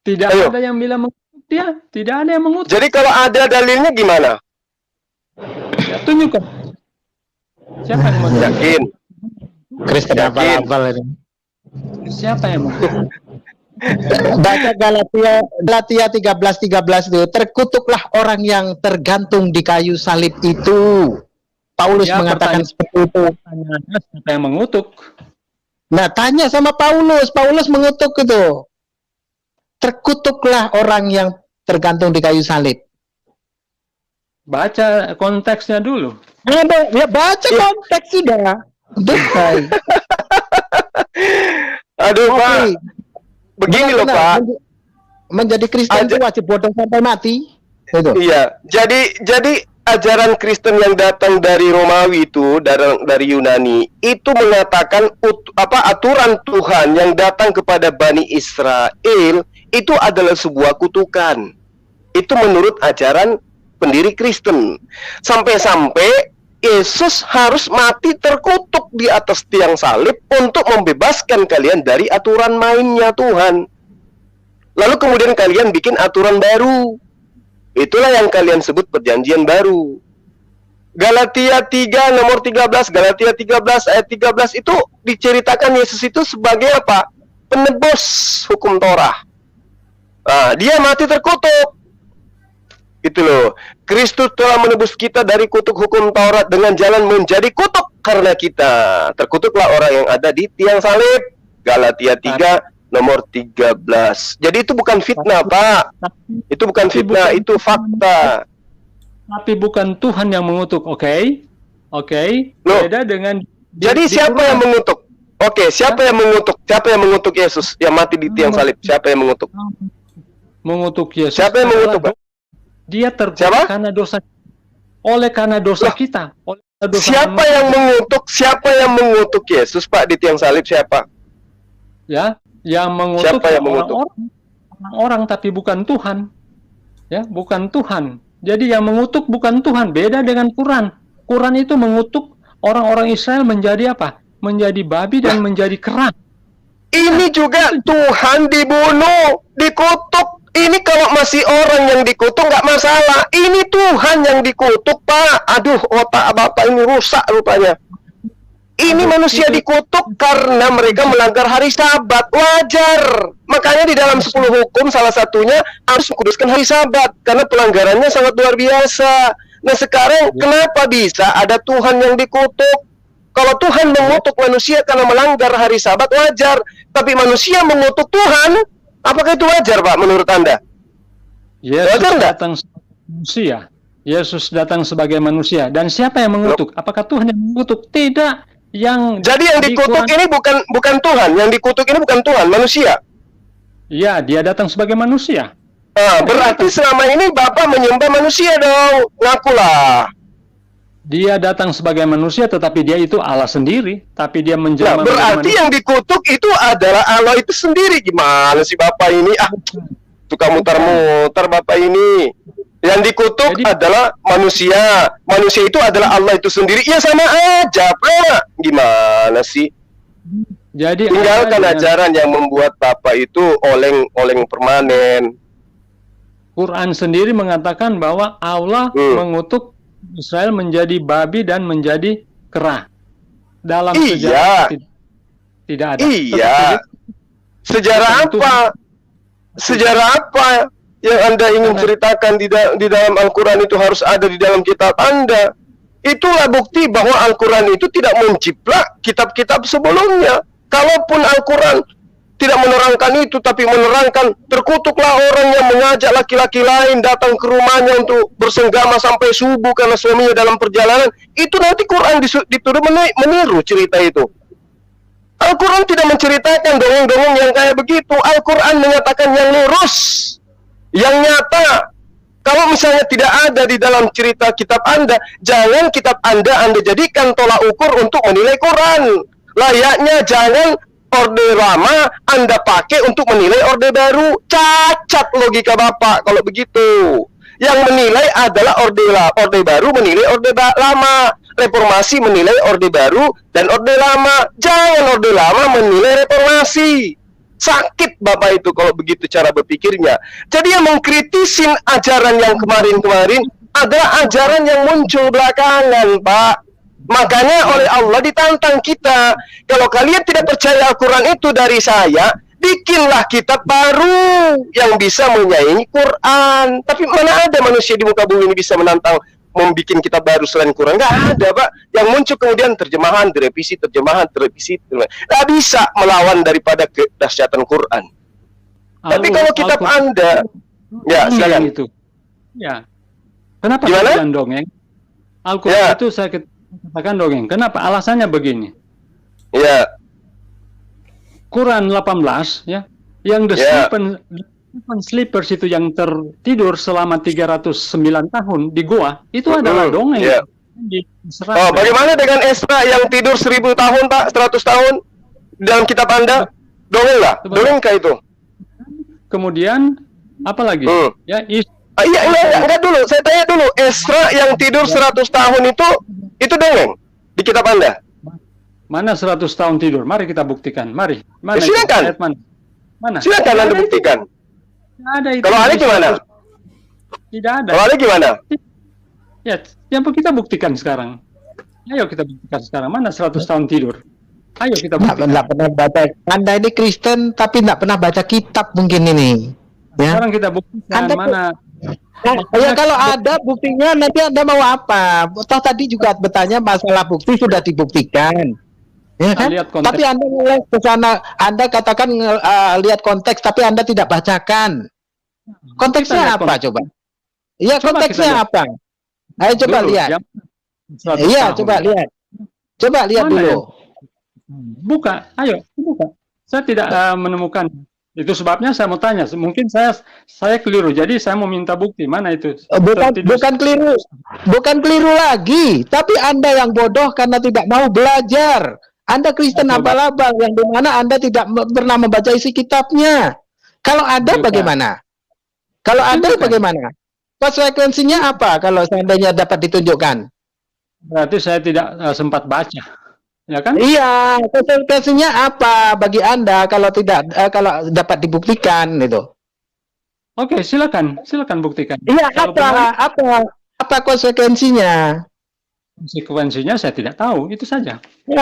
Tidak ada yang bilang mengutuk dia. Tidak ada yang mengutuk. Jadi kalau ada dalilnya gimana? Ya, tunjukkan. Siapa yang mengutuk? Yakin. Kristen abal-abal ini. Siapa yang mengutuk? Baca Galatia 13 itu, terkutuklah orang yang tergantung di kayu salib itu. Paulus mengatakan seperti itu. Siapa yang mengutuk? Nah, tanya sama Paulus. Paulus mengutuk itu. Terkutuklah orang yang tergantung di kayu salib. Baca konteksnya dulu. Ya baca konteks sudah. Betul. Aduh Pak. Begini loh Pak. Menjadi Kristen itu wajib bodoh sampai mati. Itu. Iya. Jadi ajaran Kristen yang datang dari Romawi itu, dari Yunani, itu mengatakan aturan Tuhan yang datang kepada Bani Israel itu adalah sebuah kutukan. Itu menurut ajaran pendiri Kristen. Sampai-sampai Yesus harus mati terkutuk di atas tiang salib untuk membebaskan kalian dari aturan mainnya Tuhan. Lalu kemudian kalian bikin aturan baru. Itulah yang kalian sebut perjanjian baru. Galatia 3 nomor 13, Galatia 13 ayat 13 itu diceritakan Yesus itu sebagai apa? Penebus hukum Torah. Nah, dia mati terkutuk. Itu loh. Kristus telah menebus kita dari kutuk hukum Taurat dengan jalan menjadi kutuk karena kita. Terkutuklah orang yang ada di tiang salib. Galatia 3 nomor 13. Jadi itu bukan fitnah, Pak. Itu bukan fitnah, itu fakta. Tapi bukan Tuhan yang mengutuk, oke? Beda dengan jadi siapa yang mengutuk? Oke, siapa yang mengutuk? Siapa yang mengutuk Yesus yang mati di tiang salib? Siapa yang mengutuk? Mengutuk Yesus. Siapa yang mengutuk, Pak? Dia terkutuk karena dosa. Oleh karena dosa kita. Oleh dosa siapa yang mengutuk? Siapa yang mengutuk Yesus, Pak, di tiang salib? Siapa? Ya, yang mengutuk siapa yang mengutuk? Orang, tapi bukan Tuhan. Ya, bukan Tuhan. Jadi yang mengutuk bukan Tuhan. Beda dengan Quran. Quran itu mengutuk orang-orang Israel menjadi apa? Menjadi babi dan menjadi kera. Ini juga Tuhan dibunuh, dikutuk. Ini kalau masih orang yang dikutuk nggak masalah. Ini Tuhan yang dikutuk, Pak. Aduh, otak Bapak ini rusak rupanya. Ini manusia dikutuk karena mereka melanggar hari Sabat. Wajar. Makanya di dalam 10 hukum salah satunya harus mengkuduskan hari Sabat. Karena pelanggarannya sangat luar biasa. Nah sekarang kenapa bisa ada Tuhan yang dikutuk? Kalau Tuhan mengutuk manusia karena melanggar hari Sabat, wajar. Tapi manusia mengutuk Tuhan, apakah itu wajar, Pak, menurut Anda? Yesus datang sebagai manusia. Yesus datang sebagai manusia. Dan siapa yang mengutuk? Apakah Tuhan yang mengutuk? Tidak. Jadi yang dikutuk ini bukan Tuhan. Yang dikutuk ini bukan Tuhan, manusia. Ya, dia datang sebagai manusia. Berarti selama ini Bapak menyembah manusia dong. Ngakulah. Dia datang sebagai manusia, tetapi dia itu Allah sendiri. Tapi dia menjelma. Berarti yang dikutuk itu adalah Allah itu sendiri. Gimana sih Bapak ini? Tukang muter-muter Bapak ini. Yang dikutuk adalah manusia. Manusia itu adalah Allah itu sendiri. Ya sama aja, Pak. Gimana sih? Jadi tinggalkan ajaran yang membuat Bapak itu oleng-oleng permanen. Quran sendiri mengatakan bahwa Allah mengutuk Israel menjadi babi dan menjadi kera. Dalam sejarah tidak ada. Iya. Sejarah apa? Sejarah apa yang Anda ingin ceritakan di dalam Al-Quran itu harus ada di dalam kitab Anda? Itulah bukti bahwa Al-Quran itu tidak menjiplak kitab-kitab sebelumnya. Kalaupun Al-Quran tidak menerangkan itu, tapi menerangkan terkutuklah orang yang mengajak laki-laki lain datang ke rumahnya untuk bersenggama sampai subuh karena suaminya dalam perjalanan. Itu nanti Quran dituduh meniru cerita itu. Al-Quran tidak menceritakan dongeng-dongeng yang kayak begitu. Al-Quran menyatakan yang lurus, yang nyata. Kalau misalnya tidak ada di dalam cerita kitab Anda, jangan kitab Anda jadikan tolak ukur untuk menilai Quran. Layaknya jangan Orde Lama Anda pakai untuk menilai Orde Baru. Cacat logika Bapak kalau begitu. Yang menilai adalah Orde Baru menilai Orde Lama. Reformasi menilai Orde Baru dan Orde Lama. Jangan Orde Lama menilai reformasi. Sakit Bapak itu kalau begitu cara berpikirnya. Jadi yang mengkritisin ajaran yang kemarin-kemarin adalah ajaran yang muncul belakangan, Pak. Makanya oleh Allah ditantang kita. Kalau kalian tidak percaya Al-Quran itu dari saya, bikinlah kitab baru yang bisa menyaingi Quran. Tapi mana ada manusia di muka bumi ini bisa menantang membuat kitab baru selain Quran? Nggak ada, Pak. Yang muncul kemudian terjemahan, direvisi, terjemahan, direvisi. Nggak bisa melawan daripada kedahsyatan Quran. Tapi kalau kitab Anda, ya silakan. Itu. Ya. Kenapa kalian dongeng? Al-Quran itu saya katakan dongeng. Kenapa? Alasannya begini. Ya. Quran 18 ya, yang sleepers itu yang tertidur selama 309 tahun di gua, itu adalah dongeng. Yeah. Bagaimana dengan Esra yang tidur 1000 tahun, Pak? 100 tahun dalam kitab Anda? Dongeng lah. Dongengkah itu? Kemudian apa lagi? Ya, enggak dulu. Saya tanya dulu. Esra yang tidur 100 tahun itu dongeng di kitab Anda? Mana 100 tahun tidur? Mari kita buktikan. Mari. Mana? Silakan. Mana? Silakan Anda buktikan. Ada itu. Kalau ada gimana? Tidak ada. Kalau ada gimana? Ya, yang kita buktikan sekarang. Ayo kita buktikan sekarang. Mana 100 tahun tidur? Ayo kita buktikan. Nggak pernah baca. Anda ini Kristen tapi nggak pernah baca kitab mungkin ini. Ya. Sekarang kita buktikan Anda mana. Ya kalau ada buktinya nanti Anda mau apa? Toh tadi juga bertanya masalah bukti sudah dibuktikan. Ya kan? Lihat konteks. Tapi Anda mulai ke sana, Anda katakan lihat konteks tapi Anda tidak bacakan. Konteksnya Kita lihat apa coba? Iya, Coba konteksnya kita apa? Ayo coba Dulu, lihat. jam 100 Iya, tahun. coba lihat. Coba lihat Mana dulu. yang- Buka, ayo buka. Saya tidak menemukan. Itu sebabnya saya mau tanya. Mungkin saya keliru. Jadi saya mau minta bukti. Mana itu? Bukan keliru lagi, tapi Anda yang bodoh karena tidak mau belajar. Anda Kristen Coba. abal-abal yang dimana Anda tidak pernah membaca isi kitabnya. Kalau ada Bukan. bagaimana? Kalau ada Bukan. bagaimana? Konsekuensinya apa kalau seandainya dapat ditunjukkan? Berarti saya tidak sempat baca. Ya kan? Iya, konsekuensinya apa bagi Anda kalau tidak kalau dapat dibuktikan itu? Oke, silakan buktikan. Iya, Kalau benar, apa konsekuensinya? konsekuensinya saya tidak tahu. Itu saja. Ya,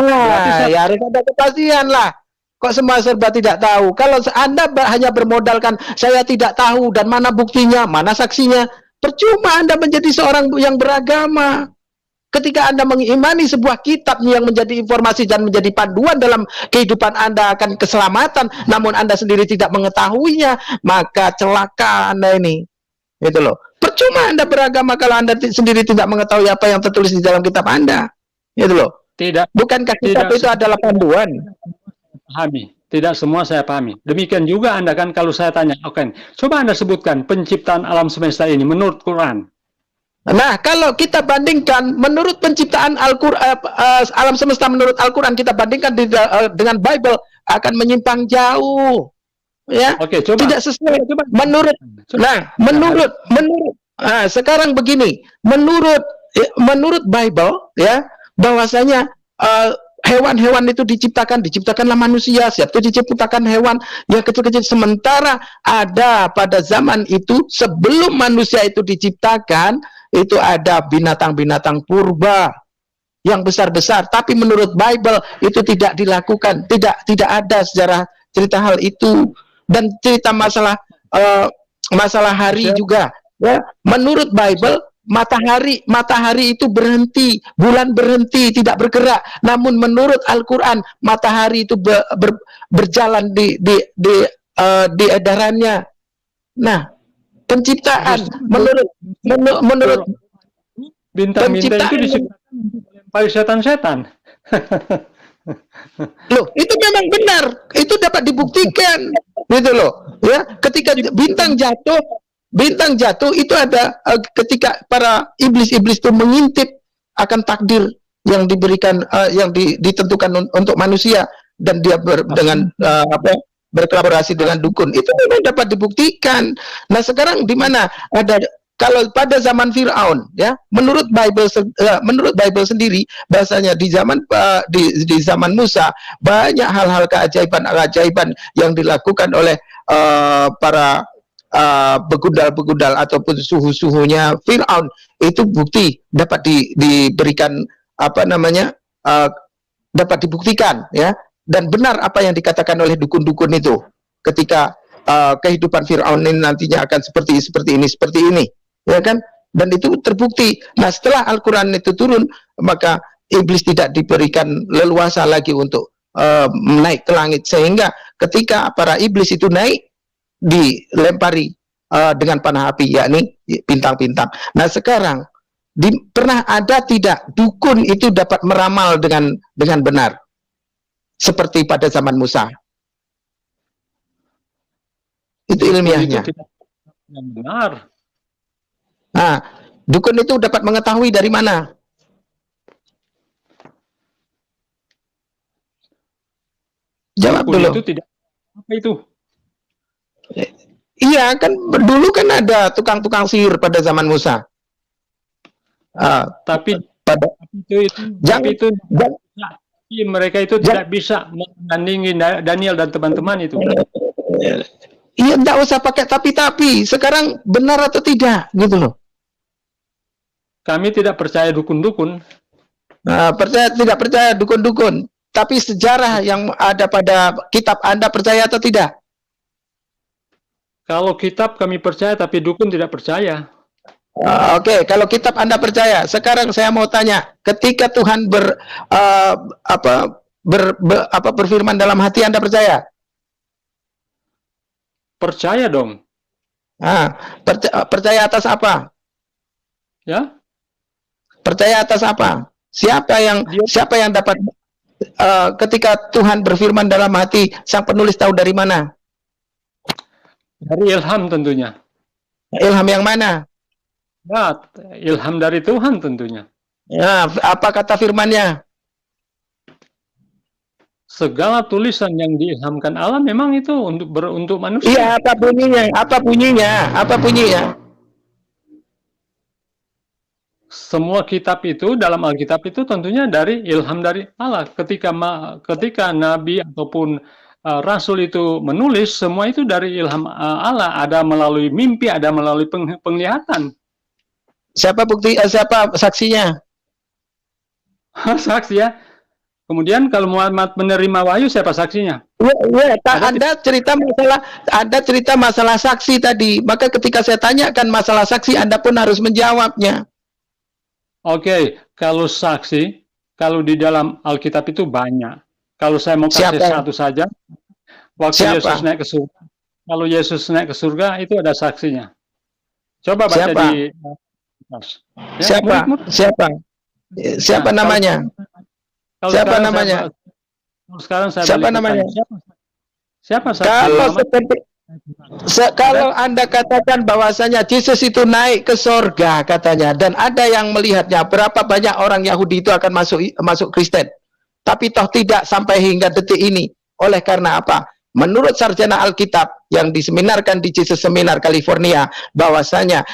ya harus ada kepastian lah. Kok semua serba tidak tahu? Kalau Anda hanya bermodalkan saya tidak tahu dan mana buktinya, mana saksinya, percuma Anda menjadi seorang yang beragama. Ketika Anda mengimani sebuah kitab yang menjadi informasi dan menjadi panduan dalam kehidupan Anda akan keselamatan, namun Anda sendiri tidak mengetahuinya, maka celaka Anda ini. Gitu loh. Percuma Anda beragama kalau Anda sendiri tidak mengetahui apa yang tertulis di dalam kitab Anda. Gitu loh. Tidak Bukankah kitab itu adalah panduan? pahami. Tidak semua saya pahami. Demikian juga Anda kan kalau saya tanya, oke, coba Anda sebutkan penciptaan alam semesta ini menurut Quran. Nah, kalau kita bandingkan menurut penciptaan Al-Quran, alam semesta menurut Al-Quran, kita bandingkan dengan Bible, akan menyimpang jauh. Ya, Oke, coba. tidak sesuai. Coba. Menurut, sekarang begini, menurut Bible, ya, bahwasanya hewan-hewan itu diciptakanlah manusia, siap itu diciptakan hewan yang kecil-kecil. Sementara ada pada zaman itu sebelum manusia itu diciptakan, itu ada binatang-binatang purba yang besar-besar. Tapi menurut Bible itu tidak dilakukan, tidak ada sejarah cerita hal itu. Dan cerita masalah hari juga, ya. Menurut Bible matahari itu berhenti, bulan berhenti, tidak bergerak. Namun menurut Al-Quran matahari itu berjalan di edarannya. Nah, penciptaan menurut Bintang-bintang itu diciptakan oleh setan-setan. Loh, itu memang benar. Itu dapat dibuktikan. Gitu loh. Ya, ketika bintang jatuh itu ada ketika para iblis-iblis itu mengintip akan takdir yang diberikan yang ditentukan untuk manusia, dan dia berkolaborasi dengan dukun. Itu memang dapat dibuktikan. Nah, sekarang di mana ada, kalau pada zaman Firaun, ya, menurut Bible sendiri bahasanya di zaman Musa banyak hal-hal keajaiban yang dilakukan oleh para begudal ataupun suhu-suhunya Firaun. Itu bukti dapat diberikan dapat dibuktikan, ya. Dan benar apa yang dikatakan oleh dukun-dukun itu ketika kehidupan Firaun ini nantinya akan seperti ini, ya kan? Dan itu terbukti. Nah, setelah Al-Quran itu turun, maka iblis tidak diberikan leluasa lagi untuk naik ke langit, sehingga ketika para iblis itu naik, dilempari dengan panah api, yakni bintang-bintang. Nah, sekarang pernah ada tidak dukun itu dapat meramal dengan benar seperti pada zaman Musa? Itu ilmiahnya. Itu tidak benar. Nah, dukun itu dapat mengetahui dari mana? Jawab Dukun dulu. itu tidak. Apa itu? Iya, kan dulu kan ada tukang-tukang sihir pada zaman Musa. Tapi mereka itu tidak bisa menandingi Daniel dan teman-teman itu. Iya, enggak usah pakai tapi. Sekarang benar atau tidak, gitu loh. Kami tidak percaya dukun-dukun. Nah, tidak percaya dukun-dukun. Tapi sejarah yang ada pada kitab Anda percaya atau tidak? Kalau kitab kami percaya, tapi dukun tidak percaya. Oke, kalau kitab Anda percaya. Sekarang saya mau tanya, ketika Tuhan berfirman dalam hati, Anda percaya? Percaya dong. Percaya atas apa? Ya. Percaya atas apa? Siapa yang dapat ketika Tuhan berfirman dalam hati, sang penulis tahu dari mana? Dari ilham tentunya. Ilham yang mana? Ya, ilham dari Tuhan tentunya. Ya, apa kata firman-Nya? Segala tulisan yang diilhamkan Allah memang itu untuk manusia. Iya, apa bunyinya? Apa bunyinya? Semua kitab itu dalam Alkitab itu tentunya dari ilham dari Allah. Ketika nabi ataupun rasul itu menulis, semua itu dari ilham Allah. Ada melalui mimpi, ada melalui penglihatan. Siapa saksinya? Saksi ya. Kemudian kalau Muhammad menerima wahyu, siapa saksinya? Ya, Anda cerita masalah saksi tadi. Maka ketika saya tanyakan masalah saksi, Anda pun harus menjawabnya. Oke, kalau saksi, kalau di dalam Alkitab itu banyak. Kalau saya mau kasih satu saja, waktu Yesus naik ke surga. Kalau Yesus naik ke surga, itu ada saksinya. Coba baca di... Ya, Siapa namanya? Siapa namanya? Sekarang saya siapa namanya? Siapa saksi? Kalau Anda katakan bahwasanya Yesus itu naik ke surga katanya, dan ada yang melihatnya, berapa banyak orang Yahudi itu akan masuk Kristen? Tapi toh tidak sampai hingga detik ini. Oleh karena apa? Menurut sarjana Alkitab yang diseminarkan di Jesus Seminar California, bahwasanya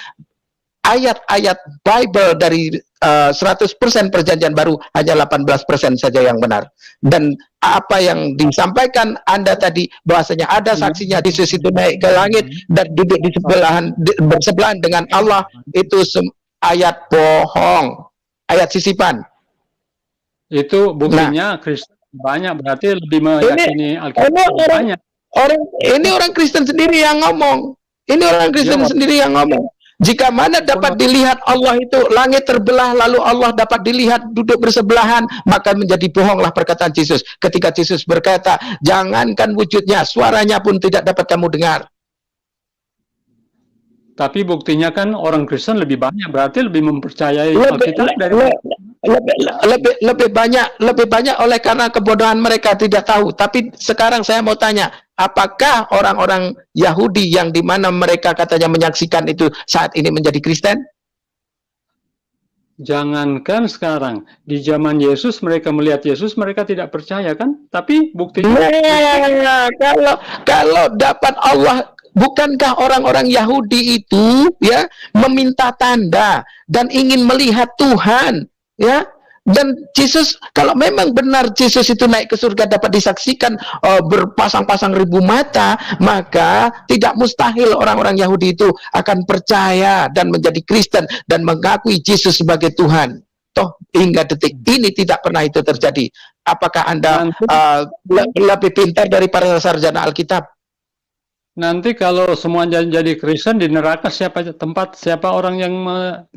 ayat-ayat Bible dari 100% perjanjian baru hanya 18% saja yang benar. Dan apa yang disampaikan Anda tadi bahwasanya ada saksinya Yesus itu naik ke langit dan duduk di bersebelahan dengan Allah, itu ayat bohong, ayat sisipan. Itu buktinya Kristen banyak, berarti lebih meyakini Alkitab banyak. Ini orang Kristen sendiri yang ngomong. Ini orang Kristen sendiri yang ngomong. Jika mana dapat dilihat Allah itu langit terbelah, lalu Allah dapat dilihat duduk bersebelahan, maka menjadi bohonglah perkataan Yesus. Ketika Yesus berkata, jangankan wujudnya, suaranya pun tidak dapat kamu dengar. Tapi buktinya kan orang Kristen lebih banyak, berarti lebih mempercayai Alkitab dari lebih banyak oleh karena kebodohan mereka tidak tahu. Tapi sekarang saya mau tanya, apakah orang-orang Yahudi yang dimana mereka katanya menyaksikan itu saat ini menjadi Kristen? Jangankan sekarang, di zaman Yesus mereka melihat Yesus, mereka tidak percaya kan? Tapi buktinya kalau dapat Allah, bukankah orang-orang Yahudi itu ya meminta tanda dan ingin melihat Tuhan, ya? Dan Yesus, kalau memang benar Yesus itu naik ke surga dapat disaksikan berpasang-pasang ribu mata, maka tidak mustahil orang-orang Yahudi itu akan percaya dan menjadi Kristen dan mengakui Yesus sebagai Tuhan. Toh hingga detik ini tidak pernah itu terjadi. Apakah Anda lebih pintar dari para sarjana Alkitab? Nanti kalau semua jadi Kristen di neraka, siapa orang yang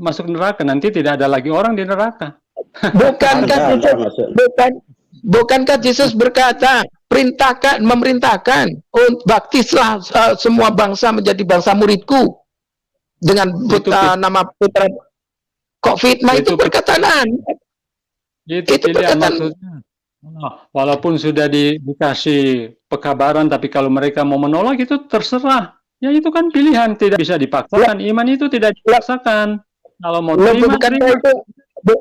masuk neraka? Nanti tidak ada lagi orang di neraka. Bukankah Yesus berkata, memerintahkan, baptislah semua bangsa menjadi bangsa muridku dengan nama putra. Kok fitnah itu perkataan? Itu perkataan. Walaupun sudah dikasih pekabaran, tapi kalau mereka mau menolak itu terserah. Ya itu kan pilihan, tidak bisa dipaksakan. Iman itu tidak dipaksakan. Kalau mau terima,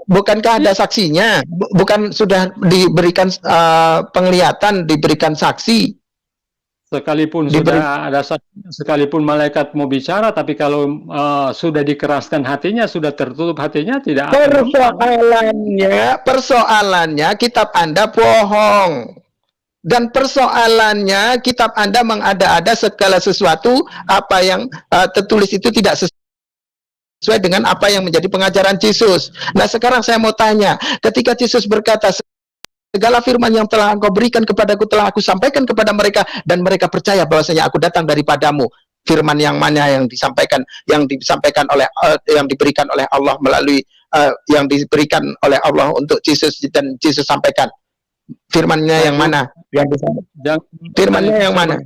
bukankah ada saksinya? Bukan sudah diberikan penglihatan, diberikan saksi? Sekalipun sudah ada saksi, sekalipun malaikat mau bicara, tapi kalau sudah dikeraskan hatinya, sudah tertutup hatinya, tidak persoalannya kitab Anda bohong. Dan persoalannya kitab Anda mengada-ada segala sesuatu apa yang tertulis itu tidak sesuai dengan apa yang menjadi pengajaran Yesus. Nah, sekarang saya mau tanya, ketika Yesus berkata, segala firman yang telah Engkau berikan kepadaku telah aku sampaikan kepada mereka, dan mereka percaya bahwasanya aku datang daripadamu. Firman yang mana yang disampaikan oleh yang diberikan oleh Allah melalui yang diberikan oleh Allah untuk Yesus dan Yesus sampaikan. Firman-Nya yang mana? Firman-Nya yang mana?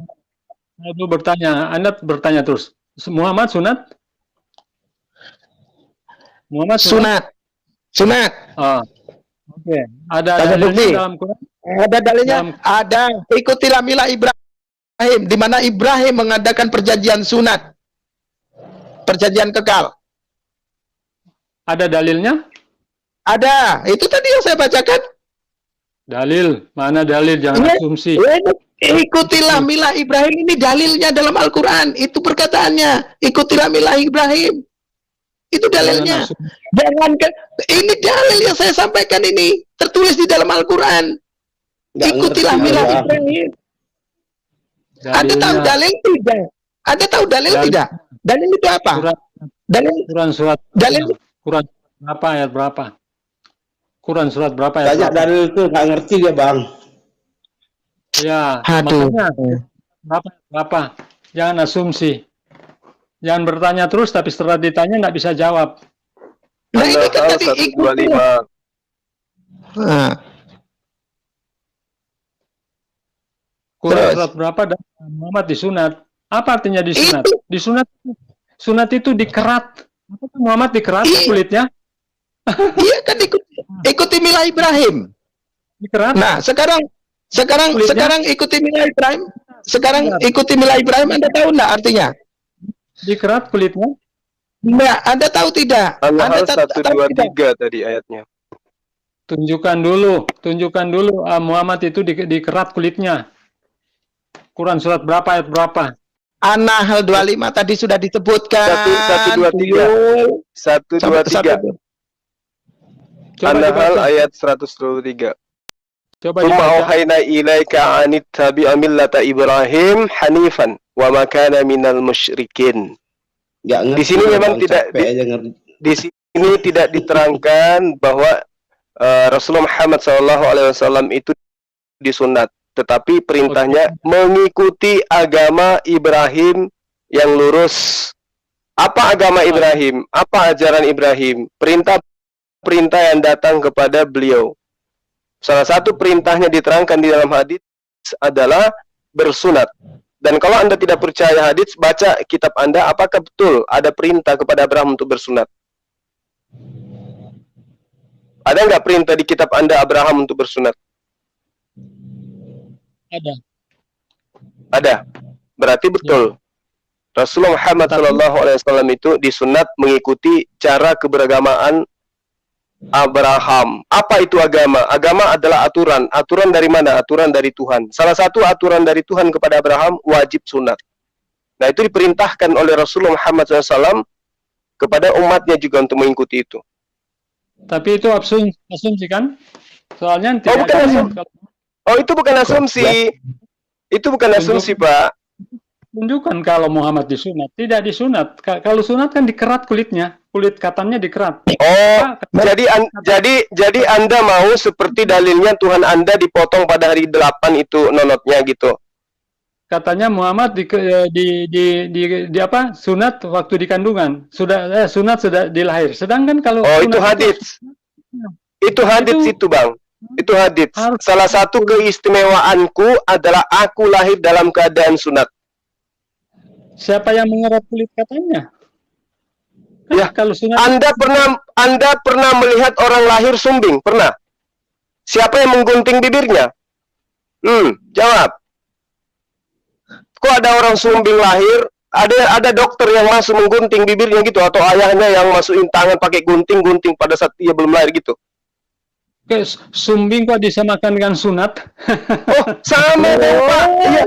Saya dulu bertanya, Anda bertanya terus. Muhammad sunat? Muhammad Sunat. Sunat. Oh, oke. Ada Ada bukti. dalilnya dalam Quran? Ada dalilnya? Ada. Ikutilah milah Ibrahim, di mana Ibrahim mengadakan perjanjian sunat. Perjanjian kekal. Ada dalilnya? Ada. Itu tadi yang saya bacakan. Dalil. Mana dalil? Jangan asumsi. Ikutilah milah Ibrahim, ini dalilnya dalam Al-Quran. Itu perkataannya. Ikutilah milah Ibrahim. Itu dalilnya. Ini dalil yang saya sampaikan ini. Tertulis di dalam Al-Quran. Ikutilah milah Ibrahim. Anda tahu dalil tidak? Anda tahu dalil tidak? Dalil itu apa? Quran surat. Dalil. Quran berapa ayat berapa? Quran surat berapa ayat Banyak berapa? dalil itu nggak ngerti dia, Bang. Ya, Aduh. makanya berapa? Jangan asumsi. Jangan bertanya terus, tapi setelah ditanya nggak bisa jawab. Nah, ini kan tadi 125. Nah, Quran terus? surat berapa dan Muhammad disunat? Apa artinya disunat? Disunat, sunat itu dikerat. Apa itu Muhammad dikerat kulitnya? Iya kan ikuti milah Ibrahim. Dikerat? Nah, sekarang ikuti milah Ibrahim. Sekarang Dikerat. ikuti milah Ibrahim, Anda tahu enggak artinya? Dikerat kulitnya? Enggak, Anda tahu tidak? Al-Nahl Anda tahu tidak? 123 tadi ayatnya. Tunjukkan dulu Muhammad itu dikerat kulitnya. Quran surat berapa ayat berapa? An-Nahl 25 tadi sudah disebutkan. 123. Coba An-Nahl dibaca. ayat 123. Coba Tsumma dibaca. auhayna ilaika an ittabi'a millata Ibrahim hanifan wa ma kana minal musyrikin. Nggak ngerti. Di sini memang Bang. tidak Capek aja ngerti. di sini tidak diterangkan bahwa Rasulullah Muhammad SAW itu disunat, tetapi perintahnya mengikuti agama Ibrahim yang lurus. Apa agama Ibrahim? Apa ajaran Ibrahim? Perintah yang datang kepada beliau. Salah satu perintahnya diterangkan di dalam hadis adalah bersunat. Dan kalau Anda tidak percaya hadis, baca kitab Anda, apakah betul ada perintah kepada Abraham untuk bersunat? Ada nggak perintah di kitab Anda Abraham untuk bersunat? Ada. Ada. Berarti betul. Rasulullah Muhammad SAW itu disunat mengikuti cara keberagamaan Abraham. Apa itu agama? Agama adalah aturan. Aturan dari mana? Aturan dari Tuhan. Salah satu aturan dari Tuhan kepada Abraham wajib sunat. Nah, itu diperintahkan oleh Rasulullah Muhammad SAW kepada umatnya juga untuk mengikuti itu. Tapi itu asumsi kan? Soalnya Oh, bukan asumsi. Oh, itu bukan asumsi. Itu bukan asumsi, Pak. Tunjukkan kalau Muhammad disunat. Tidak disunat. Kalau sunat kan dikerat kulitnya. Kulit katannya dikerat. Oh, jadi Anda mau seperti dalilnya Tuhan Anda dipotong pada hari 8 itu nonotnya gitu. Katanya Muhammad di apa? Sunat waktu di kandungan. Sunat sudah dilahir. Sedangkan kalau Oh, sunat itu hadits. Itu hadits itu, Bang. Itu hadits. Salah satu keistimewaanku adalah aku lahir dalam keadaan sunat. Siapa yang mengerat kulit katanya? Kan Ya, kalau sunat Anda pernah melihat orang lahir sumbing? Pernah? Siapa yang menggunting bibirnya? Jawab. Kok ada orang sumbing lahir? Ada dokter yang masuk menggunting bibirnya gitu, atau ayahnya yang masukin tangan pakai gunting pada saat dia belum lahir gitu? Sumbing kok disamakan dengan sunat? Oh, sama Pak. Iya.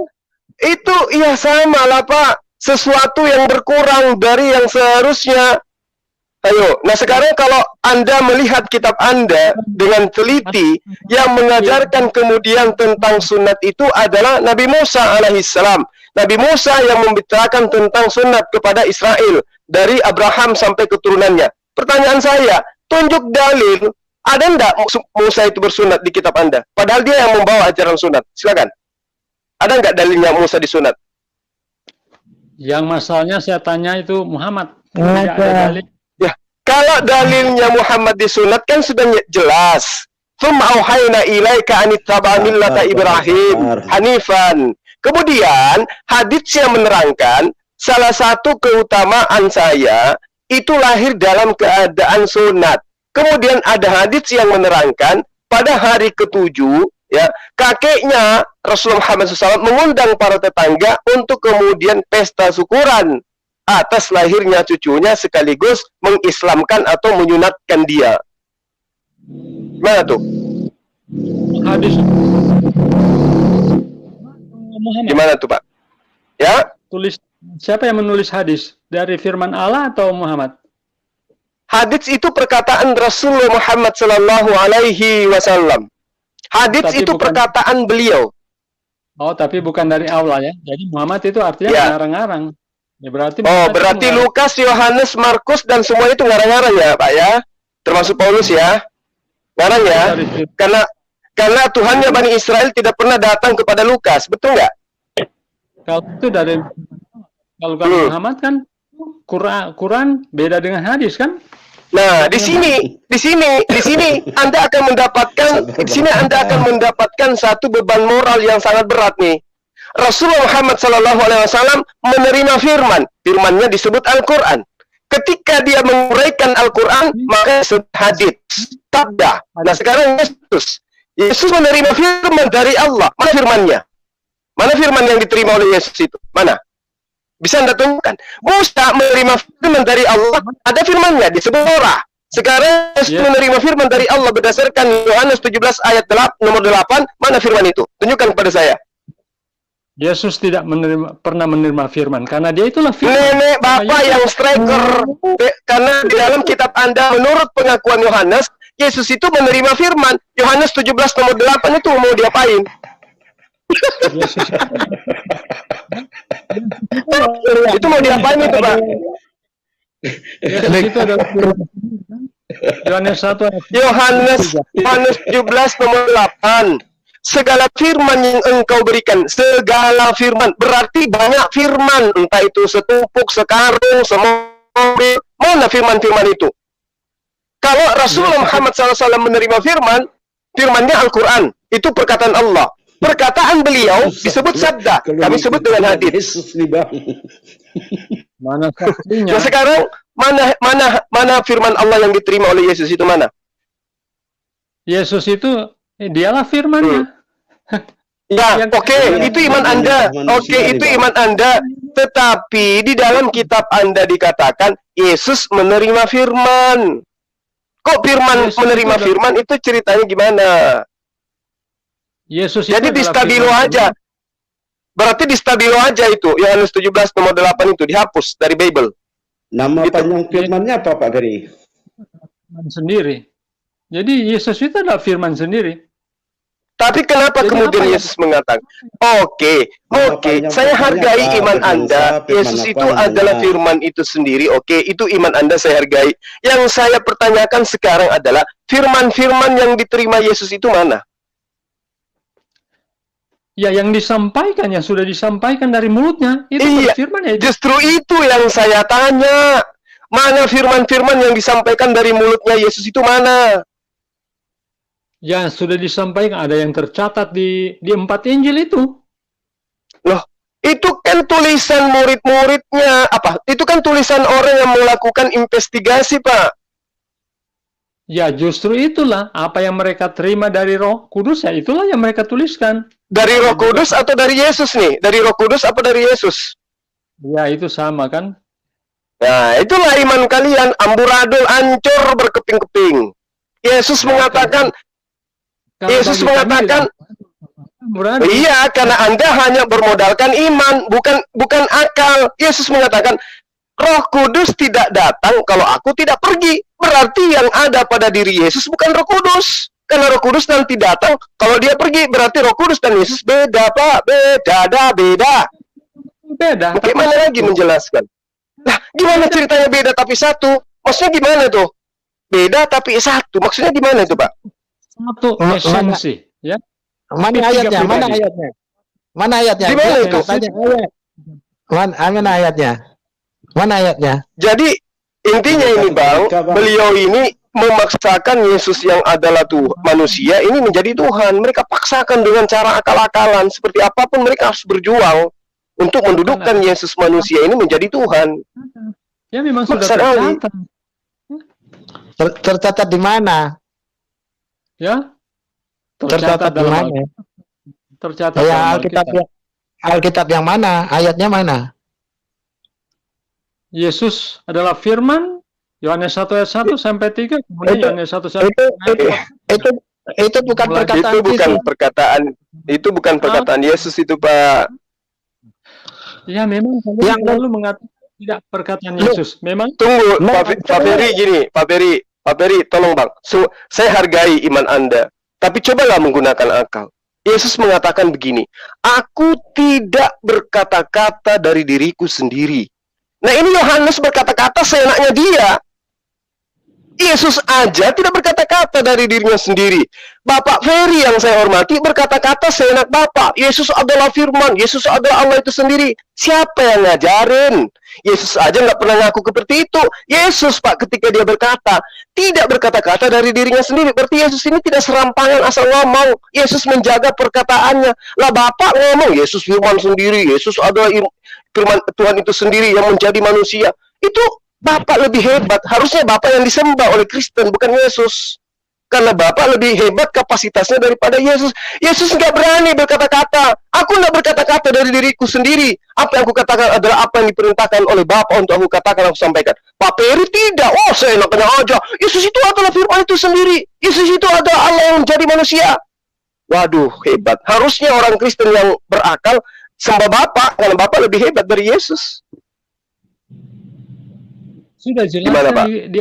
Itu iya sama lah Pak. Sesuatu yang berkurang dari yang seharusnya. Ayo, nah sekarang kalau Anda melihat kitab Anda dengan teliti, yang mengajarkan kemudian tentang sunat itu adalah Nabi Musa alaihissalam. Nabi Musa yang membicarakan tentang sunat kepada Israel, dari Abraham sampai keturunannya. Pertanyaan saya, tunjuk dalil, ada enggak Musa itu bersunat di kitab Anda? Padahal dia yang membawa ajaran sunat. Silakan. Ada enggak dalilnya Musa disunat? Yang masalahnya saya tanya itu Muhammad. Tidak ada dalil. Ya, kalau dalilnya Muhammad disunat kan sudah jelas. Tsumma auhayna ilaika an ittabi' millata Ibrahim hanifan. Kemudian hadits yang menerangkan salah satu keutamaan saya itu lahir dalam keadaan sunat. Kemudian ada hadits yang menerangkan pada hari ke-7 ya, kakeknya Rasulullah Muhammad SAW mengundang para tetangga untuk kemudian pesta syukuran atas lahirnya cucunya sekaligus mengislamkan atau menyunatkan dia. Mana tuh? Hadis Muhammad. Gimana tuh Pak? Ya? Tulis siapa yang menulis hadis? Dari firman Allah atau Muhammad? Hadits itu perkataan Rasulullah Muhammad Sallallahu Alaihi Wasallam. Hadits Tapi itu bukan- perkataan beliau. Oh, tapi bukan dari Allah ya. Jadi Muhammad itu artinya Ya. ngarang-ngarang. Ya, berarti Oh, Muhammad itu berarti ngarang. Lukas, Yohanes, Markus dan semua itu ngarang-ngarang ya, Pak ya? Termasuk Paulus ya? Ngarang ya? Dari fir- Karena Tuhannya Bani Israel tidak pernah datang kepada Lukas, betul nggak? Kalau itu dari kalau Muhammad kan Quran beda dengan hadis kan? Nah, di sini Anda akan mendapatkan satu beban moral yang sangat berat nih. Rasulullah Muhammad SAW menerima firmannya disebut Al-Quran. Ketika dia menguraikan Al-Quran, maka disebut hadits, sabda. Nah, sekarang Yesus menerima firman dari Allah. Mana firmannya? Mana firman yang diterima oleh Yesus itu? Mana? Bisa Anda tunjukkan? Musa menerima firman dari Allah, ada firmannya disebut Torah. Sekarang Yesus menerima firman dari Allah berdasarkan Yohanes 17 ayat nomor 8, mana firman itu? Tunjukkan kepada saya. Yesus tidak pernah menerima firman karena dia itulah firman. Nenek bapak yang striker, karena di dalam kitab Anda menurut pengakuan Yohanes, Yesus itu menerima firman. Yohanes 17 nomor 8 itu mau diapain? Yesus Itu mau diapain itu, Pak? itu adalah Yohanes 1 ayat Yohanes 17 nomor 8. Segala firman yang engkau berikan, segala firman, berarti banyak firman, entah itu setumpuk, sekarung, semobil, mana firman-firman itu? Kalau Rasulullah Muhammad SAW menerima firmannya Al-Quran, itu perkataan Allah. Perkataan beliau disebut sabda, kami sebut dengan hadits. Yesus nih Bang. mana saksinya? Nah sekarang mana firman Allah yang diterima oleh Yesus itu mana? Yesus itu dialah firmannya. Ya, oke, itu iman Anda. Oke, itu iman Anda. Tetapi di dalam kitab Anda dikatakan Yesus menerima firman. Kok firman Yesus menerima itu firman itu ceritanya gimana? Yesus itu Jadi di adalah stabilo firman aja. Berarti di stabilo aja itu. Yohanes 17 nomor 8 itu dihapus dari Bible. Nama Gitu. panjang firmannya apa Pak Gari? Firman sendiri. Jadi Yesus itu adalah firman sendiri. Tapi kenapa Jadi kemudian apa ya? Yesus mengatakan, oke, Panjang saya hargai firmannya apa? iman Firman Anda. siapa? Firman Yesus apa itu namanya? adalah firman itu sendiri. Oke, itu iman Anda saya hargai. Yang saya pertanyakan sekarang adalah firman-firman yang diterima Yesus itu mana? Ya, yang disampaikan, yang sudah disampaikan dari mulutnya, itu Iya. firman ya. Justru itu yang saya tanya. Mana firman-firman yang disampaikan dari mulutnya Yesus itu mana? Yang sudah disampaikan, ada yang tercatat di 4 Injil itu. Loh, itu kan tulisan murid-muridnya. Apa? Itu kan tulisan orang yang melakukan investigasi, Pak. Ya, justru itulah apa yang mereka terima dari Roh Kudus, ya itulah yang mereka tuliskan. Dari Roh Kudus atau dari Yesus nih? Dari Roh Kudus apa dari Yesus? Ya, itu sama kan? Nah, itulah iman kalian. Amburadul, ancur, berkeping-keping. Yesus mengatakan, Kalau Yesus bagi kami mengatakan, tidak berani. iya, karena Anda hanya bermodalkan iman, bukan akal. Yesus mengatakan, Roh Kudus tidak datang kalau aku tidak pergi. Berarti yang ada pada diri Yesus bukan Roh Kudus. Karena Roh Kudus nanti datang kalau dia pergi. Berarti Roh Kudus dan Yesus beda, Pak. Beda. Beda. Bagaimana lagi menjelaskan? Nah, gimana ceritanya beda tapi satu? Maksudnya gimana tuh? Beda tapi satu. Maksudnya gimana itu, Pak? Satu esensi, ya. Mana Tiga ayatnya? Mana pribadi. ayatnya? Mana ayatnya? Di mana itu? Tanya ayat. Mana ayatnya? Mana ayatnya? Jadi intinya ini, Bang, beliau ini memaksakan Yesus yang adalah manusia ini menjadi Tuhan. Mereka paksakan dengan cara akal-akalan. Seperti apapun mereka harus berjuang untuk mendudukkan Yesus manusia ini menjadi Tuhan. Ya memang sudah Maksa kali. tercatat. Tercatat di mana? Ya. Tercatat di mana? Tercatat Ya, dalam Alkitab yang mana? Ayatnya mana? Yesus adalah firman, Yohanes 1 ayat 1 sampai 3, kemudian Itu- Yohanes 1 sampai Itu bukan perkataan Itu bukan Yesus. perkataan, itu bukan perkataan Yesus itu, Pak. Ya memang kalian Yang- selalu mengatakan tidak perkataan Yesus. Memang Tunggu, Nah, Pak Ferry gini, Pak Ferry, tolong Bang. Saya hargai iman Anda, tapi cobalah menggunakan akal. Yesus mengatakan begini, aku tidak berkata-kata dari diriku sendiri. Nah ini Yohanes berkata-kata seenaknya dia. Yesus aja tidak berkata-kata dari dirinya sendiri. Bapak Ferry yang saya hormati berkata-kata seenak Bapak. Yesus adalah firman, Yesus adalah Allah itu sendiri. Siapa yang ngajarin? Yesus aja nggak pernah ngaku seperti itu. Yesus, Pak, ketika dia berkata, tidak berkata-kata dari dirinya sendiri. Berarti Yesus ini tidak serampangan asal ngomong. Yesus menjaga perkataannya. Lah Bapak ngomong, Yesus firman sendiri. Yesus adalah firman Tuhan itu sendiri yang menjadi manusia. Itu Bapak lebih hebat. Harusnya Bapak yang disembah oleh Kristen, bukan Yesus. Karena Bapak lebih hebat kapasitasnya daripada Yesus. Yesus nggak berani berkata-kata. Aku nggak berkata-kata dari diriku sendiri. Apa yang aku katakan adalah apa yang diperintahkan oleh Bapak untuk aku katakan, aku sampaikan. Pak Peri tidak. Oh, saya enaknya aja. Yesus itu adalah firman itu sendiri. Yesus itu adalah Allah yang menjadi manusia. Waduh, hebat. Harusnya orang Kristen yang berakal sembah Bapak, karena Bapak lebih hebat dari Yesus. sudah jelas Gimana, Pak? di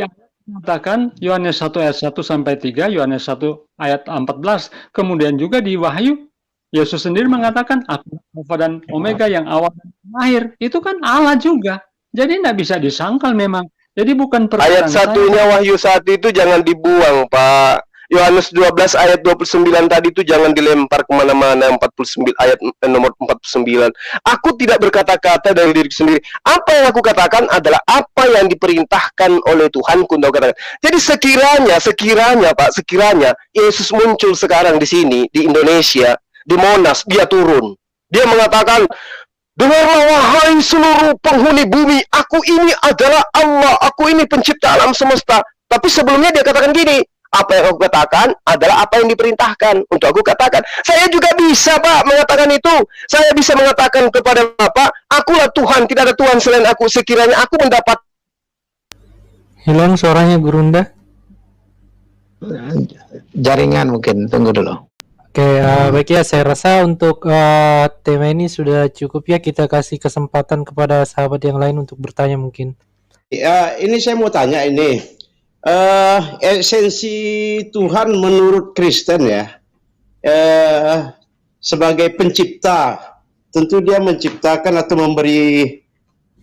mengatakan Yohanes 1 ayat 1 sampai 3, Yohanes 1 ayat 14, kemudian juga di Wahyu Yesus sendiri mengatakan aku Alfa dan Omega yang awal dan akhir. Itu kan Allah juga. Jadi tidak bisa disangkal memang. Jadi bukan Ayat perkataan satunya Wahyu 1 itu jangan dibuang, Pak. Yohanes 12 ayat 29 tadi itu jangan dilempar kemana-mana. 49 ayat nomor 49. Aku tidak berkata-kata dari diri sendiri. Apa yang aku katakan adalah apa yang diperintahkan oleh Tuhan untuk katakan. Jadi sekiranya Pak, Yesus muncul sekarang di sini di Indonesia, di Monas, dia turun. Dia mengatakan, dengarlah wahai seluruh penghuni bumi, aku ini adalah Allah, aku ini pencipta alam semesta. Tapi sebelumnya dia katakan gini, apa yang aku katakan adalah apa yang diperintahkan untuk aku katakan. Saya juga bisa, Pak, mengatakan itu. Saya bisa mengatakan kepada Bapak, akulah Tuhan, tidak ada Tuhan selain aku. Sekiranya aku mendapat. Hilang suaranya Gurunda. Jaringan mungkin, tunggu dulu. Oke, baik ya, saya rasa untuk tema ini sudah cukup ya. Kita kasih kesempatan kepada sahabat yang lain untuk bertanya mungkin. Ya, ini saya mau tanya ini. Esensi Tuhan menurut Kristen ya, sebagai pencipta, tentu dia menciptakan atau memberi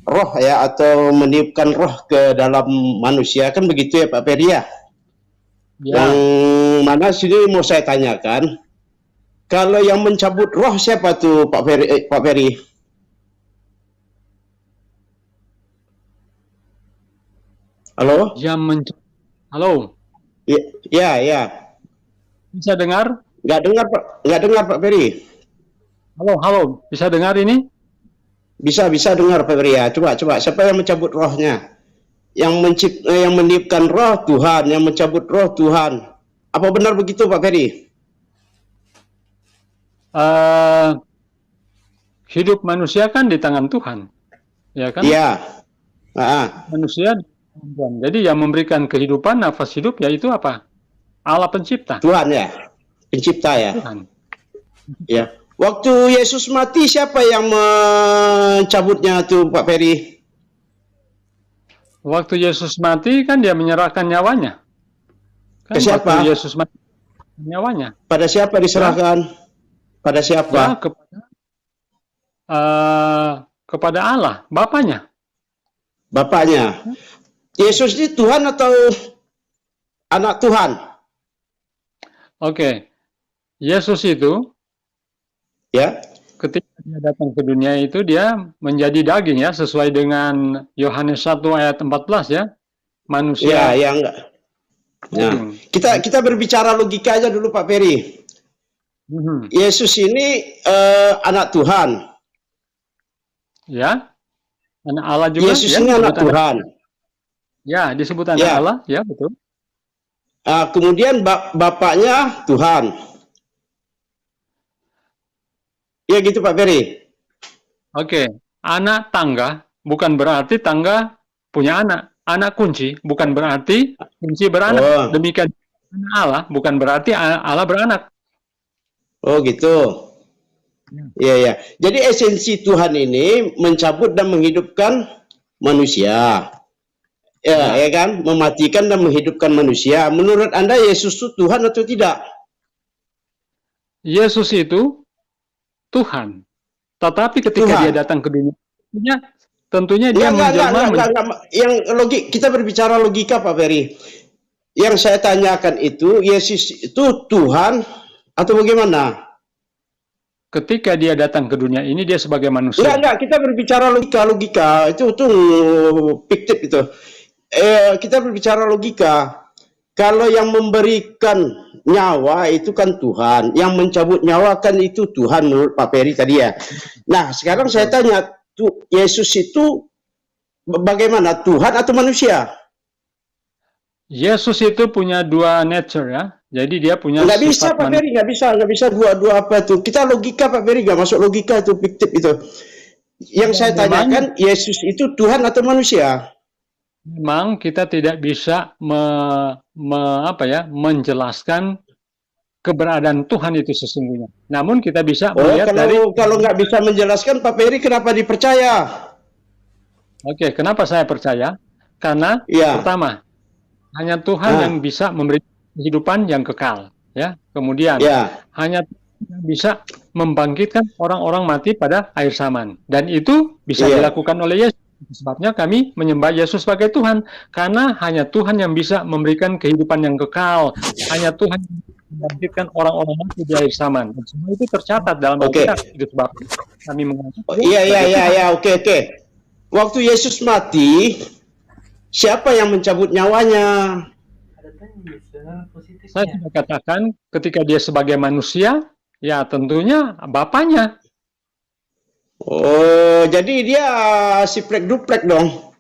roh ya, atau meniupkan roh ke dalam manusia, kan begitu ya Pak Ferry ya? Yang mana sini mau saya tanyakan, kalau yang mencabut roh siapa tuh Pak Ferry? Halo? Halo, Ya. bisa dengar? Nggak dengar Pak Ferry. Halo, bisa dengar ini? Bisa dengar Pak Ferry ya. Coba. Siapa yang mencabut rohnya? Yang meniupkan roh Tuhan, yang mencabut roh Tuhan. Apa benar begitu Pak Ferry? Hidup manusia kan di tangan Tuhan, ya kan? Iya. Manusia di tangan Tuhan. Jadi yang memberikan kehidupan, nafas hidup, yaitu apa? Allah pencipta. Tuhan ya, pencipta ya. Tuhan. Ya. Waktu Yesus mati siapa yang mencabutnya tuh Pak Ferry? Waktu Yesus mati kan dia menyerahkan nyawanya. Kan Ke siapa? Waktu Yesus mati nyawanya. Pada siapa diserahkan? Pada Ya, siapa? kepada Allah, Bapaknya. Bapaknya. Yesus ini Tuhan atau anak Tuhan? Oke. Yesus itu Ya. ketika dia datang ke dunia itu dia menjadi daging ya, sesuai dengan Yohanes 1 ayat 14 ya. Ya, Manusia yang nah, kita berbicara logika aja dulu Pak Ferry. Mhm. Yesus ini anak Tuhan. Ya. Anak Allah juga Yesus ya, ini anak disebut Tuhan. Ya, disebut anak Ya. Allah, ya betul. Kemudian bapaknya Tuhan. Ya gitu Pak Ferry. Oke, anak tangga bukan berarti tangga punya anak. Anak kunci bukan berarti kunci beranak. Oh. Demikian anak Allah bukan berarti Allah beranak. Oh gitu. Iya ya. Jadi esensi Tuhan ini mencabut dan menghidupkan manusia. Ya kan? Mematikan dan menghidupkan manusia. Menurut Anda Yesus itu Tuhan atau tidak? Yesus itu Tuhan. Tetapi ketika Tuhan. dia datang ke dunia, tentunya dia Enggak. menjelma. Yang kita berbicara logika Pak Ferry. Yang saya tanyakan itu Yesus itu Tuhan atau bagaimana? Ketika dia datang ke dunia ini dia sebagai manusia. Enggak, kita berbicara logika itu fiktif itu. Kita berbicara logika. Kalau yang memberikan nyawa itu kan Tuhan, yang mencabut nyawa kan itu Tuhan menurut Pak Ferry tadi ya. Nah, sekarang saya tanya, Yesus itu bagaimana, Tuhan atau manusia? Yesus itu punya dua nature ya. Jadi dia punya Nggak bisa sifat Pak Ferry, nggak bisa dua-dua apa itu. Kita logika Pak Ferry, nggak masuk logika itu fiktif itu. Yang saya tanyakan, Yesus itu Tuhan atau manusia? Memang kita tidak bisa menjelaskan keberadaan Tuhan itu sesungguhnya. Namun kita bisa melihat kalau nggak bisa menjelaskan Pak Ferry kenapa dipercaya? Oke, kenapa saya percaya? Karena pertama, hanya Tuhan yang bisa memberi kehidupan yang kekal, ya. Kemudian hanya Tuhan yang bisa membangkitkan orang-orang mati pada akhir zaman, dan itu bisa dilakukan oleh Yesus. Sebabnya kami menyembah Yesus sebagai Tuhan, karena hanya Tuhan yang bisa memberikan kehidupan yang kekal, hanya Tuhan yang membangkitkan orang-orang mati di akhir zaman. Dan semua itu tercatat dalam Alkitab. Itu sebab kami mengatakan. Oke. Waktu Yesus mati, siapa yang mencabut nyawanya? Saya sudah katakan ketika dia sebagai manusia, ya tentunya Bapaknya. Oh, jadi dia siprek duprek dong.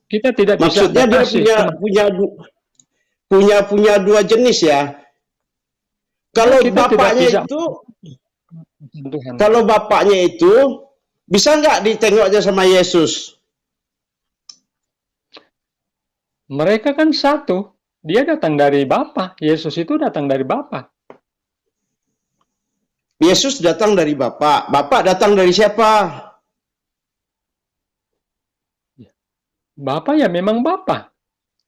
Kita tidak maksudnya bisa dia punya dua jenis ya. Kalau bapaknya itu, kalau bapaknya itu bisa nggak ditengok aja sama Yesus? Mereka kan satu. Dia datang dari Bapa. Yesus itu datang dari Bapa. Yesus datang dari Bapa. Bapa datang dari siapa? Bapa ya memang Bapa.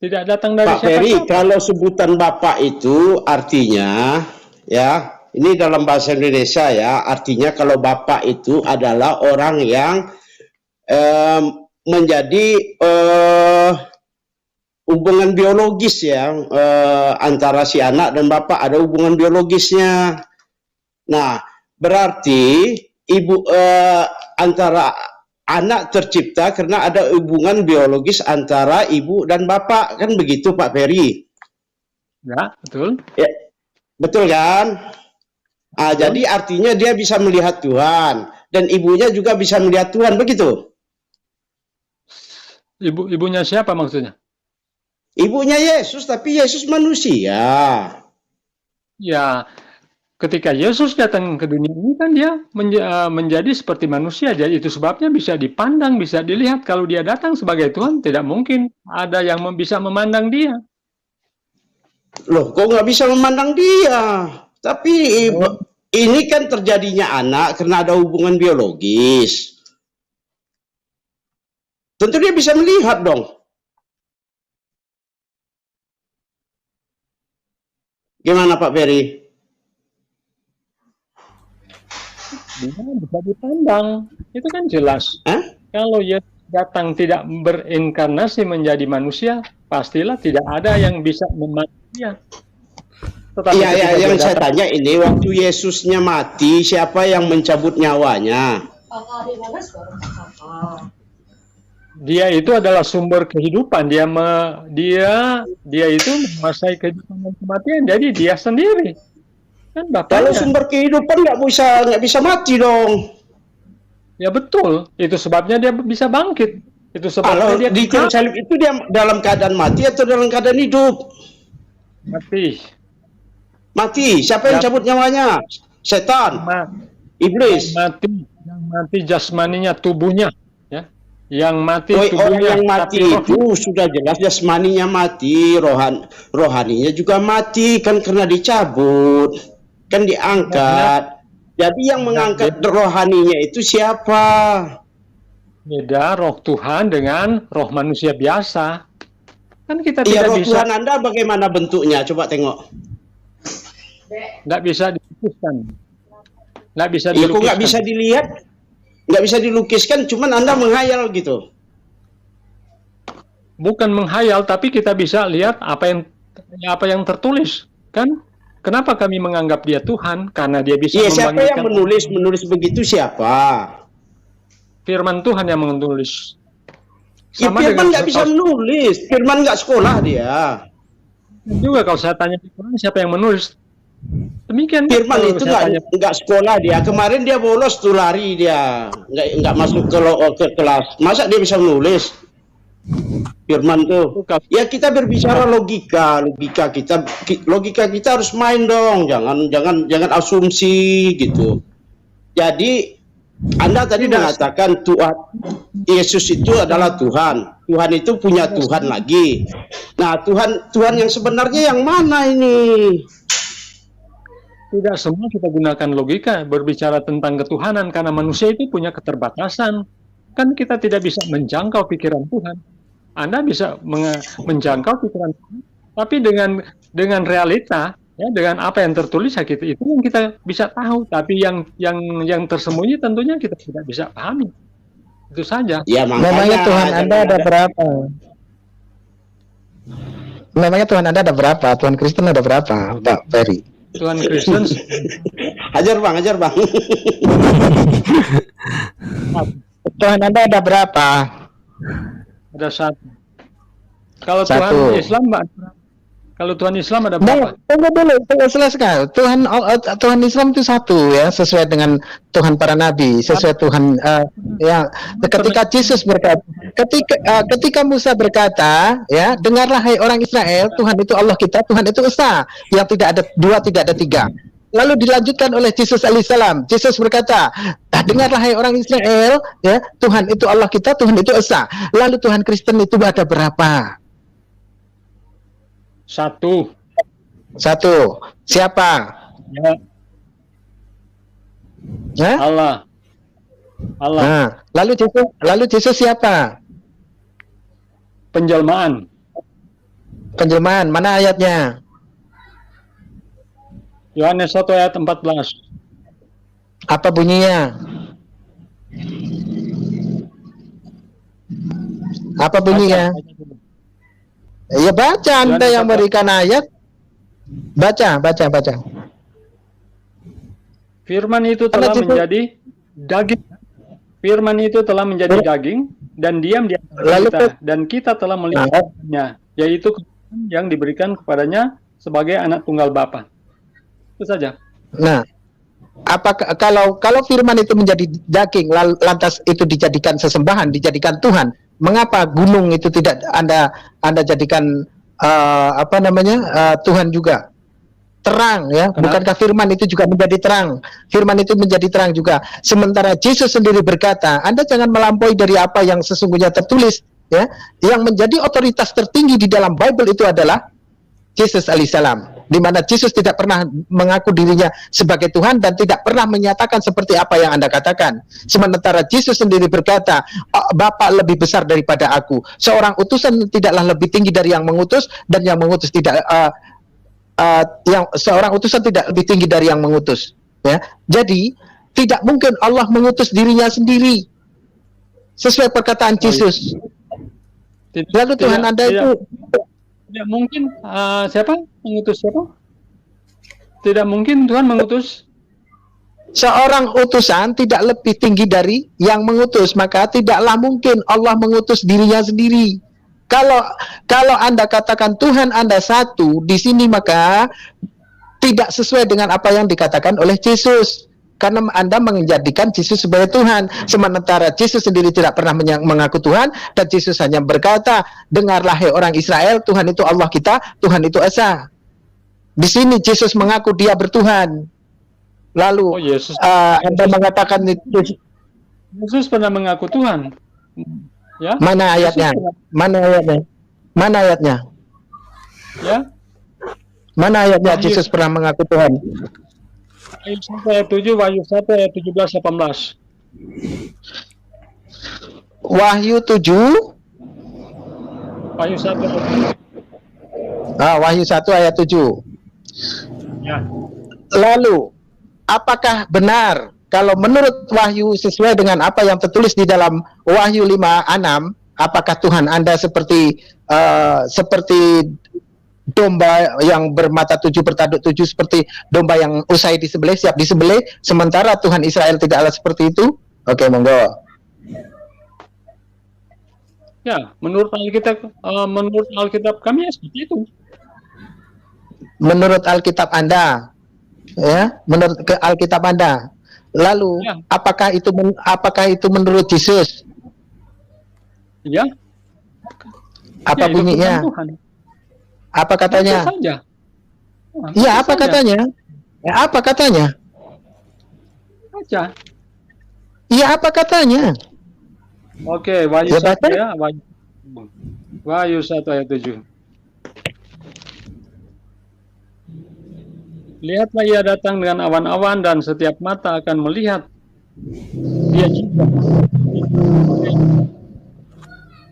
Tidak datang dari Pak siapa-siapa. Ferry, kalau sebutan Bapa itu artinya, ya, ini dalam bahasa Indonesia ya, artinya kalau Bapa itu adalah orang yang menjadi hubungan biologis ya, antara si anak dan bapak ada hubungan biologisnya. Nah, berarti antara anak tercipta karena ada hubungan biologis antara ibu dan bapak, kan begitu Pak Ferry? Ya, betul. Ya, betul kan? Jadi artinya dia bisa melihat Tuhan dan ibunya juga bisa melihat Tuhan, begitu? Ibunya siapa maksudnya? Ibunya Yesus, tapi Yesus manusia. Ya, ketika Yesus datang ke dunia ini kan dia menjadi seperti manusia. Jadi itu sebabnya bisa dipandang, bisa dilihat. Kalau dia datang sebagai Tuhan, tidak mungkin ada yang bisa memandang dia. Loh, kok nggak bisa memandang dia? Tapi ini kan terjadinya anak karena ada hubungan biologis. Tentu dia bisa melihat dong. Gimana Pak Ferry? Dia bisa dipandang. Itu kan jelas. Kalau Yesus datang tidak berinkarnasi menjadi manusia, pastilah tidak ada yang bisa memati dia. Iya, yang saya tanya ini, waktu Yesusnya mati, siapa yang mencabut nyawanya? Dia itu adalah sumber kehidupan. Dia itu menguasai kehidupan dan kematian. Jadi dia sendiri. Kan Kalau sumber kehidupan nggak bisa mati dong. Ya betul. Itu sebabnya dia bisa bangkit. Itu sebabnya dia di tiang salib itu dia dalam keadaan mati atau dalam keadaan hidup? Mati. Siapa yang cabut nyawanya? Setan. Iblis. Yang mati jasmaninya, tubuhnya, ya. Yang mati tubuhnya. Orang yang mati itu sudah jelas jasmaninya mati, rohaninya juga mati kan karena dicabut, kan diangkat. Jadi yang mengangkat rohaninya itu siapa? Beda roh Tuhan dengan roh manusia biasa. Kan kita tidak roh bisa. Tuhan Anda bagaimana bentuknya? Coba tengok. Nggak bisa dilukiskan. Nggak bisa dilukiskan. Kok nggak bisa dilihat? Nggak bisa dilukiskan, cuman Anda menghayal gitu. Bukan menghayal, tapi kita bisa lihat apa yang tertulis, kan? Kenapa kami menganggap dia Tuhan? Karena dia bisa siapa yang menulis begitu siapa? Firman Tuhan yang menulis. Firman nggak bisa menulis. Firman nggak sekolah dia. Juga kalau saya tanya Firman siapa yang menulis? Demikian. Firman itu nggak sekolah dia. Kemarin dia bolos tuh lari dia. Nggak masuk ke kelas. Masa dia bisa menulis? Firman tuh. Ya kita berbicara logika kita harus main dong. Jangan asumsi gitu. Jadi Anda tadi mengatakan Tuhan Yesus itu adalah Tuhan. Tuhan itu punya Tuhan lagi. Nah, Tuhan yang sebenarnya yang mana ini? Tidak semua kita gunakan logika berbicara tentang ketuhanan karena manusia itu punya keterbatasan. Kan kita tidak bisa menjangkau pikiran Tuhan. Anda bisa menjangkau pikiran Tuhan, tapi dengan realita, ya, dengan apa yang tertulis itu yang kita bisa tahu. Tapi yang tersembunyi tentunya kita tidak bisa pahami. Itu saja. Ya, memangnya Tuhan Anda ada berapa? Memangnya Tuhan Anda ada berapa? Tuhan Kristen ada berapa, Pak Ferry? Tuhan Kristen. Ajar bang. Tuhan Anda ada berapa? Ada satu. Kalau Tuhan Islam, kalau Tuhan Islam ada berapa? Tunggu dulu, selesai. Tuhan Islam itu satu ya, sesuai dengan Tuhan para nabi, sesuai Tuhan yang ketika Yesus berkata, ketika Musa berkata, ya, dengarlah hai orang Israel, Tuhan itu Allah kita, Tuhan itu Esa, yang tidak ada dua, tidak ada tiga. Lalu dilanjutkan oleh Yesus alaihissalam. Yesus berkata, dengarlah hai orang Israel, ya, Tuhan itu Allah kita, Tuhan itu Esa. Lalu Tuhan Kristen itu ada berapa? Satu. Siapa? Ya. Allah. Nah, lalu Yesus siapa? Penjelmaan. Mana ayatnya? Yohanes 1 ayat 14. Apa bunyinya? Ya baca, Anda yang berikan ayat. Baca. Firman itu telah menjadi daging. Firman itu telah menjadi daging dan diam di antara kita, dan kita telah melihatnya, yaitu yang diberikan kepadanya sebagai anak tunggal Bapa. Itu saja. Nah, apakah kalau firman itu menjadi daging lantas itu dijadikan sesembahan, dijadikan Tuhan, mengapa gunung itu tidak Anda jadikan Tuhan juga? Terang ya. Kenapa? Bukankah firman itu juga menjadi terang? Firman itu menjadi terang juga. Sementara Yesus sendiri berkata, Anda jangan melampaui dari apa yang sesungguhnya tertulis, ya. Yang menjadi otoritas tertinggi di dalam Bible itu adalah Yesus alaihissalam. di mana Yesus tidak pernah mengaku dirinya sebagai Tuhan dan tidak pernah menyatakan seperti apa yang Anda katakan. Sementara Yesus sendiri berkata, Bapa lebih besar daripada aku. Seorang utusan tidaklah lebih tinggi dari yang mengutus, dan yang mengutus tidak seorang utusan tidak lebih tinggi dari yang mengutus. Ya, jadi tidak mungkin Allah mengutus dirinya sendiri sesuai perkataan Yesus. Lalu Tuhan Anda itu tidak mungkin. Siapa mengutus siapa? Tidak mungkin Tuhan mengutus. Seorang utusan tidak lebih tinggi dari yang mengutus, maka tidaklah mungkin Allah mengutus dirinya sendiri. Kalau Anda katakan Tuhan Anda satu di sini, maka tidak sesuai dengan apa yang dikatakan oleh Yesus. Karena Anda menjadikan Yesus sebagai Tuhan, sementara Yesus sendiri tidak pernah mengaku Tuhan, dan Yesus hanya berkata, dengarlah hai orang Israel, Tuhan itu Allah kita, Tuhan itu Esa. Di sini Yesus mengaku dia bertuhan. Lalu Anda mengatakan Yesus pernah mengaku Tuhan. Ya? Mana ayatnya? Mana ayatnya? Mana ayatnya? Ya? Mana ayatnya Yesus pernah mengaku Tuhan? Wahyu 1 ayat 7, Wahyu 1 ayat 17-18. Wahyu 7. Wahyu 1 ayat 7. Wahyu 1 ayat 7. Ya. Lalu, apakah benar kalau menurut Wahyu sesuai dengan apa yang tertulis di dalam Wahyu 5:6, apakah Tuhan Anda seperti domba yang bermata 7 bertanduk 7, seperti domba yang usai disembelih, siap disembelih, sementara Tuhan Israel tidaklah seperti itu? Oke, monggo. Ya, menurut Alkitab kami ya seperti itu. Menurut Alkitab Anda, ya, menurut Alkitab Anda. Lalu, ya. apakah itu menurut Yesus? Ya. Apa ya, bunyinya? Apa katanya? Iya, apa katanya? Ya, apa katanya? Baca. Iya, apa katanya? Oke, Wahyu Ya, 1 ya, Wahyu 1 ayat 7. Lihatlah ia datang dengan awan-awan dan setiap mata akan melihat dia juga.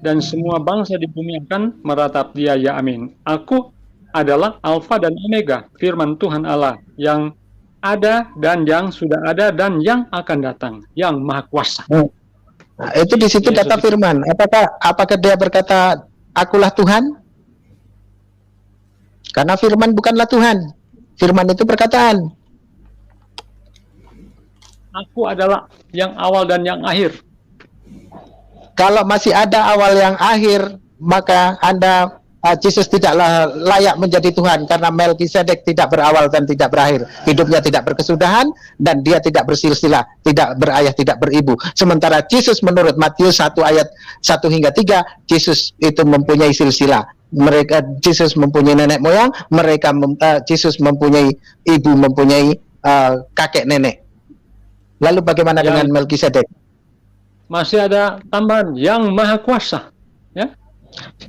Dan semua bangsa di bumi akan meratap dia, ya amin. Aku adalah Alfa dan Omega, firman Tuhan Allah, yang ada dan yang sudah ada dan yang akan datang, yang maha kuasa. Nah, itu di situ kata firman. Apakah dia berkata akulah Tuhan? Karena firman bukanlah Tuhan. Firman itu perkataan. Aku adalah yang awal dan yang akhir. Kalau masih ada awal yang akhir, maka Yesus tidaklah layak menjadi Tuhan, karena Melkisedek tidak berawal dan tidak berakhir. Hidupnya tidak berkesudahan dan dia tidak bersilsilah, tidak berayah, tidak beribu. Sementara Yesus menurut Matius 1 ayat 1 hingga 3, Yesus itu mempunyai silsilah. Yesus mempunyai nenek moyang, Yesus mempunyai ibu, mempunyai kakek nenek. Lalu bagaimana dengan Melkisedek? Masih ada tambahan yang maha kuasa, ya?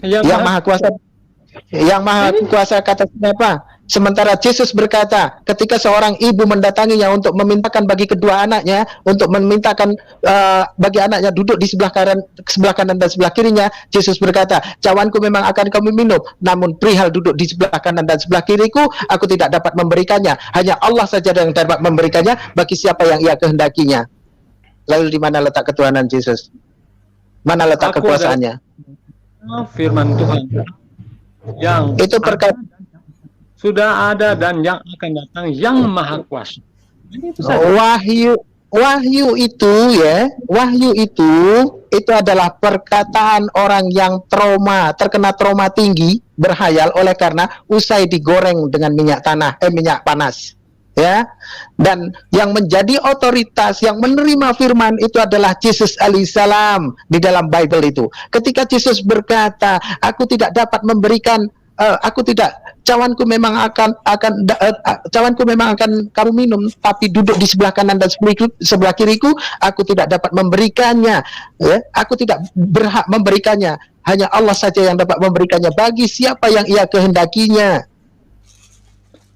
Yang maha kuasa kata siapa? Sementara Yesus berkata, ketika seorang ibu mendatanginya untuk memintakan bagi kedua anaknya, untuk memintakan bagi anaknya duduk di sebelah kanan dan sebelah kirinya, Yesus berkata, cawanku memang akan kamu minum, namun perihal duduk di sebelah kanan dan sebelah kiriku, aku tidak dapat memberikannya. Hanya Allah saja yang dapat memberikannya bagi siapa yang ia kehendakinya. Lalu di mana letak ketuhanan Yesus? Mana letak kekuasaannya? Firman Tuhan yang itu perkata sudah ada dan yang akan datang, yang maha kuasa. Wahyu itu ya, wahyu itu adalah perkataan orang yang terkena trauma tinggi, berhayal oleh karena usai digoreng dengan minyak panas. Ya, dan yang menjadi otoritas yang menerima firman itu adalah Yesus alaihissalam di dalam Bible itu. Ketika Yesus berkata, aku tidak dapat memberikan, cawanku memang akan kamu minum, tapi duduk di sebelah kanan dan sebelah kiriku, aku tidak dapat memberikannya. Ya, aku tidak berhak memberikannya. Hanya Allah saja yang dapat memberikannya bagi siapa yang ia kehendakinya.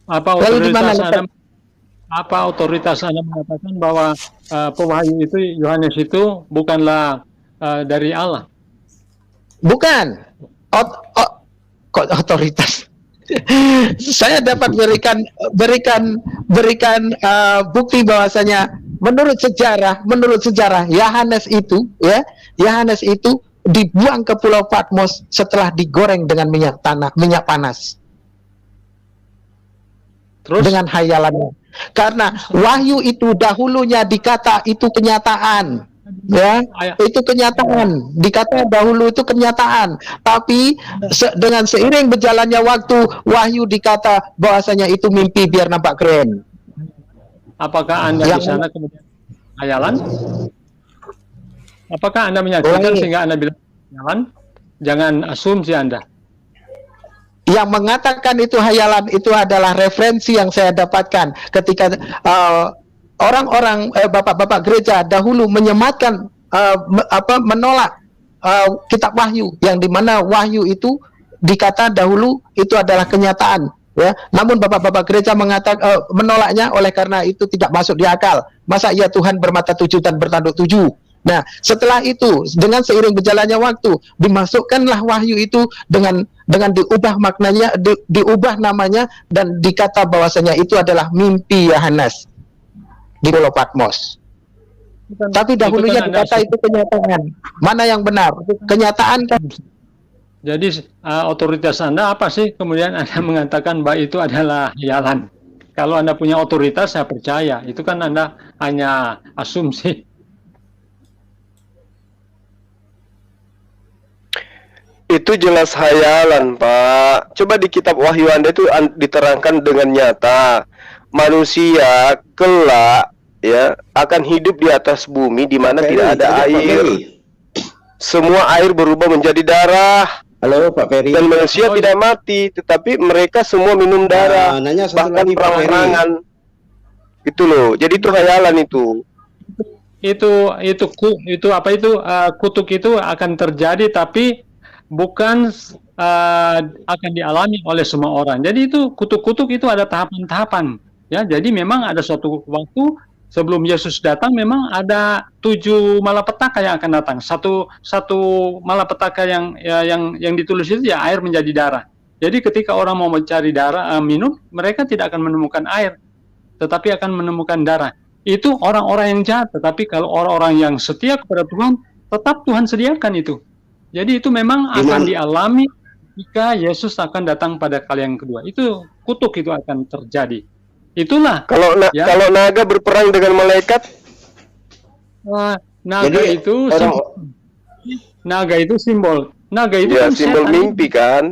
Apa Lalu di mana otoritas Anda letak? apa otoritas Anda mengatakan bahwa pewahyu itu Yohanes itu bukanlah dari Allah? Bukan. Kok otoritas? Saya dapat berikan bukti bahwasanya menurut sejarah Yohanes itu dibuang ke Pulau Patmos setelah digoreng dengan minyak panas. Terus Dengan hayalannya. Karena wahyu itu dahulunya dikata itu kenyataan. Ya, itu kenyataan. Dikata dahulu itu kenyataan. Tapi dengan seiring berjalannya waktu, wahyu dikata bahwasanya itu mimpi biar nampak keren. apakah Anda di sana kemudian hayalan? Apakah Anda menyaksikan sehingga Anda bilang hayalan? Jangan asumsi Anda. Yang mengatakan itu hayalan itu adalah referensi yang saya dapatkan ketika orang-orang bapak-bapak gereja dahulu menyematkan menolak kitab wahyu, yang dimana wahyu itu dikata dahulu itu adalah kenyataan, ya. Namun bapak-bapak gereja mengatakan menolaknya oleh karena itu tidak masuk di akal. Masa iya Tuhan bermata 7 dan bertanduk 7? Nah, setelah itu dengan seiring berjalannya waktu dimasukkanlah wahyu itu dengan diubah maknanya, diubah namanya, dan dikata bahwasanya itu adalah mimpi Yohanes di Pulau Patmos. Tapi dahulunya dikata itu kenyataan. Mana yang benar? Kenyataan kan? Jadi otoritas Anda apa sih kemudian Anda mengatakan bahwa itu adalah hayalan? Kalau Anda punya otoritas, saya percaya. Itu kan Anda hanya asumsi. Itu jelas hayalan, Pak. Coba di kitab Wahyu Anda itu diterangkan dengan nyata. Manusia kelak ya akan hidup di atas bumi di mana tidak ada air. Semua air berubah menjadi darah. Halo Pak Ferry. Dan manusia tidak mati, tetapi mereka semua minum darah. Bahkan perang-perangan. Itu loh. Jadi itu hayalan itu. Itu apa itu kutuk itu akan terjadi, tapi bukan akan dialami oleh semua orang. Jadi itu kutuk-kutuk itu ada tahapan-tahapan, ya. Jadi memang ada suatu waktu sebelum Yesus datang memang ada 7 malapetaka yang akan datang. Satu malapetaka yang ditulis itu ya air menjadi darah. Jadi ketika orang mau mencari darah minum, mereka tidak akan menemukan air, tetapi akan menemukan darah. Itu orang-orang yang jahat, tetapi kalau orang-orang yang setia kepada Tuhan, tetap Tuhan sediakan itu. Jadi itu memang akan dialami jika Yesus akan datang pada kali yang kedua. Itu kutuk itu akan terjadi. Itulah. Kalau naga berperang dengan malaikat, naga jadi, itu naga itu simbol. Naga itu ya kan simbol setan. mimpi kan?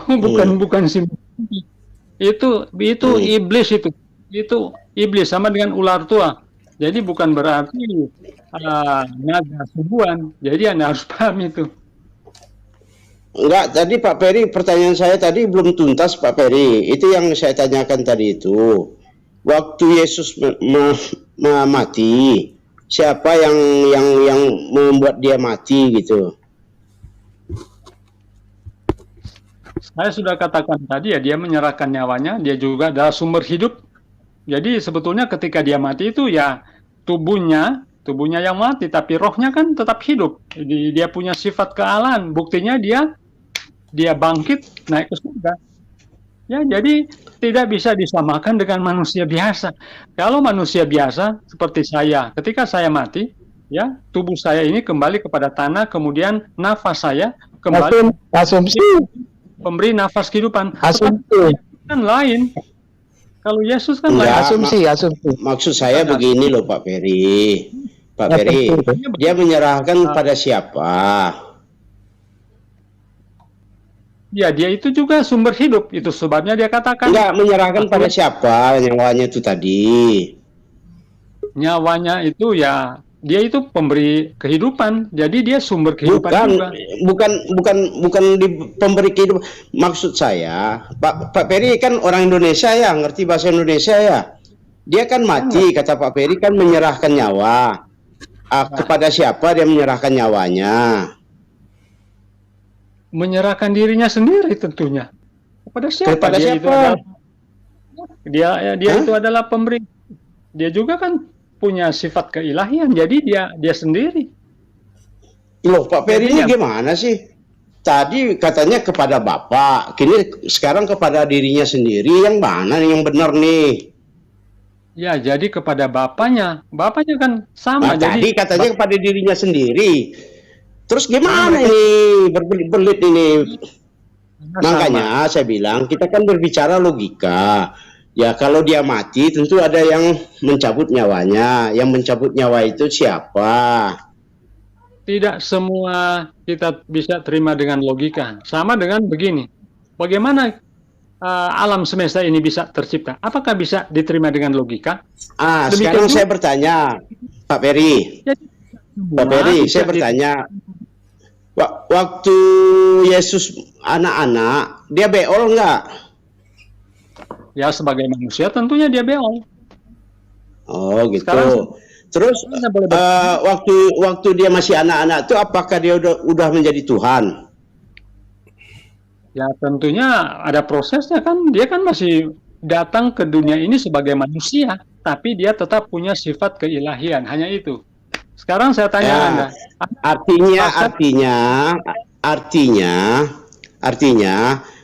Bukan simbol mimpi. Itu iblis itu. Itu iblis sama dengan ular tua. Jadi bukan berarti naga subuhan. Jadi Anda harus paham itu. Enggak, tadi Pak Ferry, pertanyaan saya tadi belum tuntas Pak Ferry. Itu yang saya tanyakan tadi itu. Waktu Yesus mati, siapa yang membuat dia mati gitu? Saya sudah katakan tadi ya, dia menyerahkan nyawanya, dia juga adalah sumber hidup. Jadi sebetulnya ketika dia mati itu ya tubuhnya yang mati, tapi rohnya kan tetap hidup. Jadi dia punya sifat kealahan. Buktinya dia bangkit naik ke surga. Ya, jadi tidak bisa disamakan dengan manusia biasa. Kalau manusia biasa seperti saya, ketika saya mati, ya tubuh saya ini kembali kepada tanah, kemudian nafas saya kembali asumsi memberi nafas kehidupan. Asumsi Kan lain. Kalau Yesus kan Enggak, asumsi. Maksud saya begini loh Pak Ferry. Pak Ferry, dia menyerahkan pada siapa? Ya, dia itu juga sumber hidup. Itu sebabnya dia katakan. Enggak, menyerahkan pada siapa nyawanya itu tadi? Nyawanya itu ya, dia itu pemberi kehidupan. Jadi dia sumber kehidupan juga. Bukan pemberi kehidupan. Maksud saya, Pak Ferry kan orang Indonesia ya, ngerti bahasa Indonesia ya. Dia kan mati, kata Pak Ferry kan menyerahkan nyawa. Kepada siapa dia menyerahkan nyawanya? Menyerahkan dirinya sendiri tentunya. Kepada siapa? Kepada dia siapa? Dia itu adalah pemberi. Dia juga kan punya sifat keilahian. Jadi dia sendiri. Loh, Pak Ferry ini Jadi gimana sih? Tadi katanya kepada Bapak, kini sekarang kepada dirinya sendiri. Yang mana nih yang benar nih? Ya, jadi kepada Bapaknya. Bapaknya kan sama. Nah, tadi Jadi katanya kepada dirinya sendiri. Terus gimana ini? Berbelit-belit ini. Makanya saya bilang, kita kan berbicara logika. Ya, kalau dia mati, tentu ada yang mencabut nyawanya. Yang mencabut nyawa itu siapa? tidak semua kita bisa terima dengan logika. Sama dengan begini. Bagaimana alam semesta ini bisa tercipta? Apakah bisa diterima dengan logika? Sekarang saya bertanya, Pak Ferry. Pak Ferry, saya bertanya. Waktu Yesus anak-anak, dia beol nggak? Ya, sebagai manusia tentunya dia beol. Oh, gitu. Terus waktu dia masih anak-anak itu, apakah dia udah menjadi Tuhan? Ya, tentunya ada prosesnya kan. Dia kan masih datang ke dunia ini sebagai manusia, tapi dia tetap punya sifat keilahian. Hanya itu. Sekarang saya tanya Anda. Artinya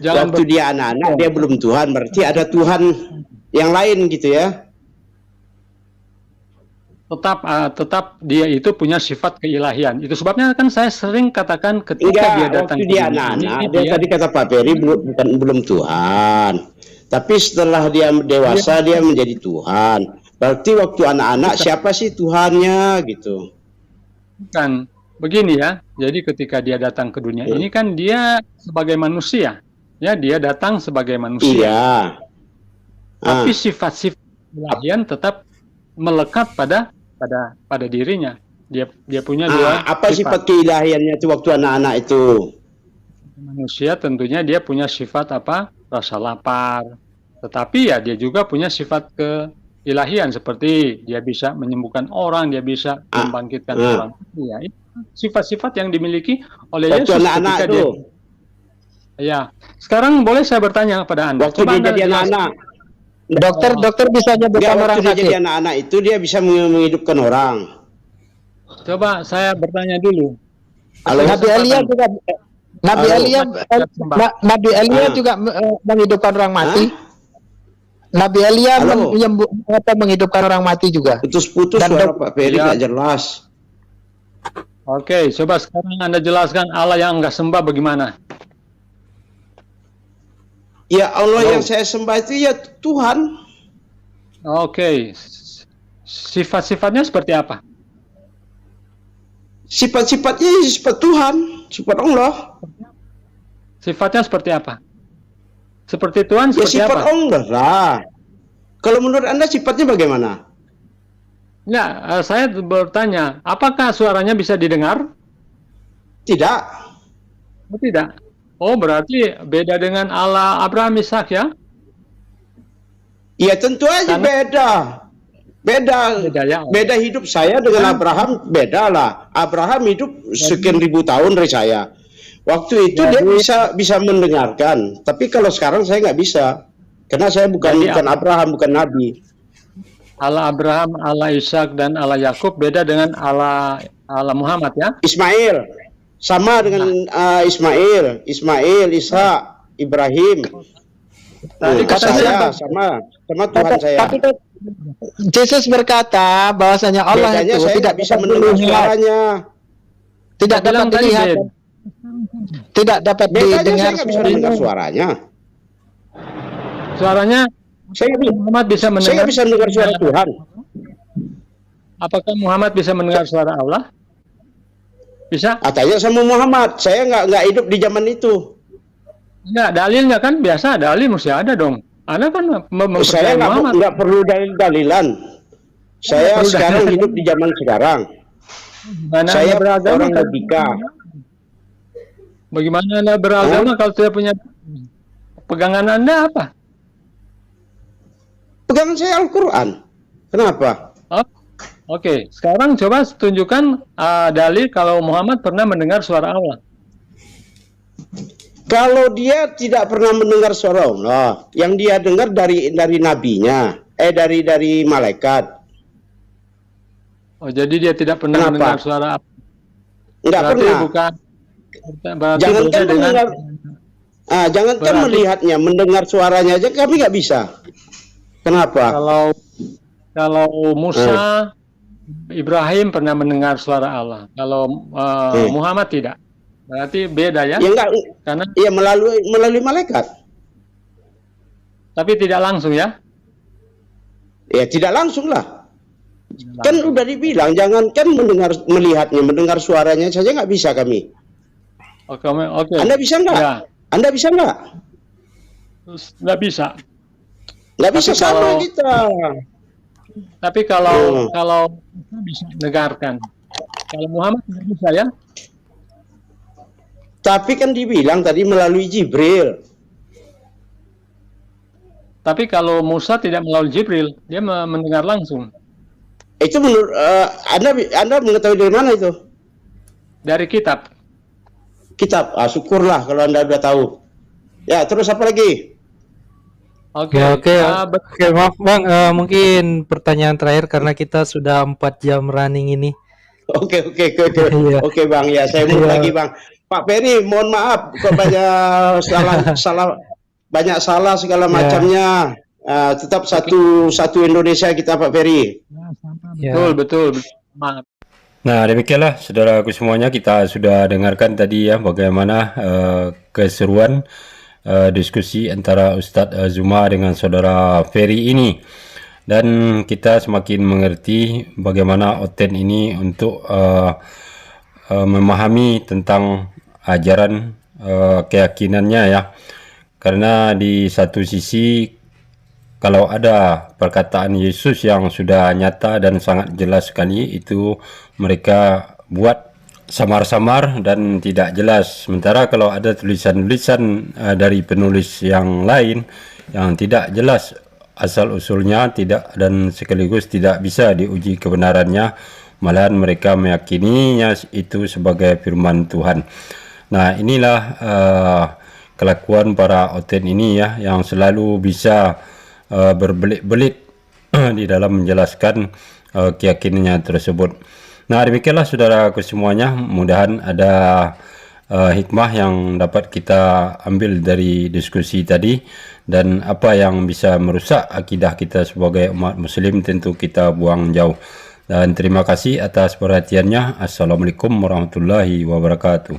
waktu dia anak-anak dia belum Tuhan, berarti ada Tuhan yang lain gitu ya? Tetap dia itu punya sifat keilahian. Itu sebabnya kan saya sering katakan ketika dia datang waktu dia anak-anak, dia tadi kata Pak Ferry belum Tuhan. Tapi setelah dia dewasa dia menjadi Tuhan. Berarti waktu anak-anak siapa sih Tuhannya gitu? Kan begini ya. Jadi ketika dia datang ke dunia ini kan dia sebagai manusia. Ya, dia datang sebagai manusia. Iya. Tapi sifat-sifat keilahian tetap melekat pada dirinya. Dia punya dua apa sifat keilahiannya itu waktu anak-anak itu? Manusia tentunya dia punya sifat apa? Rasa lapar. Tetapi ya dia juga punya sifat keilahian, seperti dia bisa menyembuhkan orang, dia bisa membangkitkan orang. Ya, itu sifat-sifat yang dimiliki oleh Yesus ketika dia. Ya. Sekarang boleh saya bertanya kepada Anda. Waktu dia jadi anak-anak. Dokter bisa menyembuhkan orang sakit. Jadi anak-anak itu dia bisa menghidupkan orang. Coba saya bertanya dulu. Nabi Elia juga juga menghidupkan orang mati. Nabi Elia menghidupkan orang mati juga. Putus-putus suara Pak Ferry nggak jelas. Oke, coba sekarang Anda jelaskan Allah yang enggak sembah bagaimana? Ya, Allah yang saya sembah itu ya Tuhan. Oke. Sifat-sifatnya seperti apa? Sifat-sifatnya sifat Tuhan, sifat Allah. Sifatnya seperti apa? Seperti Tuhan, seperti sifat apa? Allah lah. Kalau menurut Anda sifatnya bagaimana? Ya, saya bertanya, apakah suaranya bisa didengar? Tidak. Oh, tidak. Oh, berarti beda dengan Allah Abraham, Ishak ya? Iya, tentu aja beda. Beda hidup saya dengan Abraham, beda lah. Abraham hidup sekian ribu tahun dari saya. Waktu itu dia bisa mendengarkan, tapi kalau sekarang saya nggak bisa, karena saya bukan Abraham, bukan Nabi. Allah Abraham, Allah Ishak dan Allah Yakub beda dengan Allah Muhammad ya? Ismail sama dengan Ismail, Ishak, Ibrahim. Tadi saya sama Tuhan saya. Tapi Yesus berkata bahwasanya Allah itu tidak bisa mendengar suaranya. Tidak dapat dilihat. Tidak dapat didengar. Saya bisa mendengar suaranya. Muhammad bisa mendengar. Saya bisa mendengar suara Tuhan. Apakah Muhammad bisa mendengar suara Allah? Bisa? Tanya sama Muhammad. Saya nggak hidup di zaman itu. Enggak, dalilnya kan biasa, dalil mesti ada dong. Anda kan saya nggak perlu dalil-dalilan. Saya sekarang hidup di zaman sekarang. Saya orang logika. Bagaimana Anda beragama kalau tidak punya pegangan Anda apa? Pegangan saya Al-Quran. Kenapa? Oke, sekarang coba tunjukkan dalil kalau Muhammad pernah mendengar suara Allah. Kalau dia tidak pernah mendengar suara Allah, yang dia dengar dari nabinya, dari malaikat. Oh, jadi dia tidak pernah Kenapa? mendengar suara apa? Enggak Berarti pernah. bukan. Berarti Jangankan beda dengan mendengar, jangankan Berarti- melihatnya, mendengar suaranya aja kami nggak bisa. Kenapa? kalau Musa, Ibrahim pernah mendengar suara Allah. Kalau Muhammad tidak. Berarti beda ya? Ya enggak, Karena ya melalui malaikat. tapi tidak langsung ya? Ya tidak langsung lah. Kan udah dibilang, jangankan melihatnya, mendengar suaranya saja nggak bisa kami. Oke. Anda bisa nggak? Ya, Anda bisa nggak? nggak bisa. Nggak bisa Tapi sama kalau- kita. Tapi kalau bisa dengarkan. Kalau Muhammad tidak bisa ya? Tapi kan dibilang tadi melalui Jibril. Tapi kalau Musa tidak melalui Jibril, dia mendengar langsung Itu menurut Anda mengetahui dari mana itu? dari kitab. Kitab. Syukurlah kalau Anda sudah tahu. Ya, terus apa lagi? Oke. Ya, oke, maaf Bang, mungkin pertanyaan terakhir karena kita sudah 4 jam running ini. Oke. Iya. Oke, Bang. Ya, saya mau Iya. lagi, Bang. Pak Ferry, mohon maaf kok banyak salah segala macamnya. Tetap satu Indonesia kita, Pak Ferry. Ya. Betul. Maaf. Nah, demikianlah saudaraku semuanya, kita sudah dengarkan tadi ya bagaimana keseruan diskusi antara Ustadz Zuma dengan saudara Ferry ini. Dan kita semakin mengerti bagaimana Oten ini untuk memahami tentang ajaran keyakinannya ya. Karena di satu sisi kalau ada perkataan Yesus yang sudah nyata dan sangat jelas sekali, itu mereka buat samar-samar dan tidak jelas. Sementara kalau ada tulisan-tulisan dari penulis yang lain yang tidak jelas asal-usulnya, tidak, dan sekaligus tidak bisa diuji kebenarannya, malahan mereka meyakininya itu sebagai firman Tuhan. Nah, inilah kelakuan para Oten ini ya, yang selalu bisa berbelit-belit di dalam menjelaskan keyakinannya tersebut. Nah, demikianlah saudaraku semuanya, mudahan ada hikmah yang dapat kita ambil dari diskusi tadi, dan apa yang bisa merusak akidah kita sebagai umat muslim tentu kita buang jauh. Dan terima kasih atas perhatiannya. Assalamualaikum warahmatullahi wabarakatuh.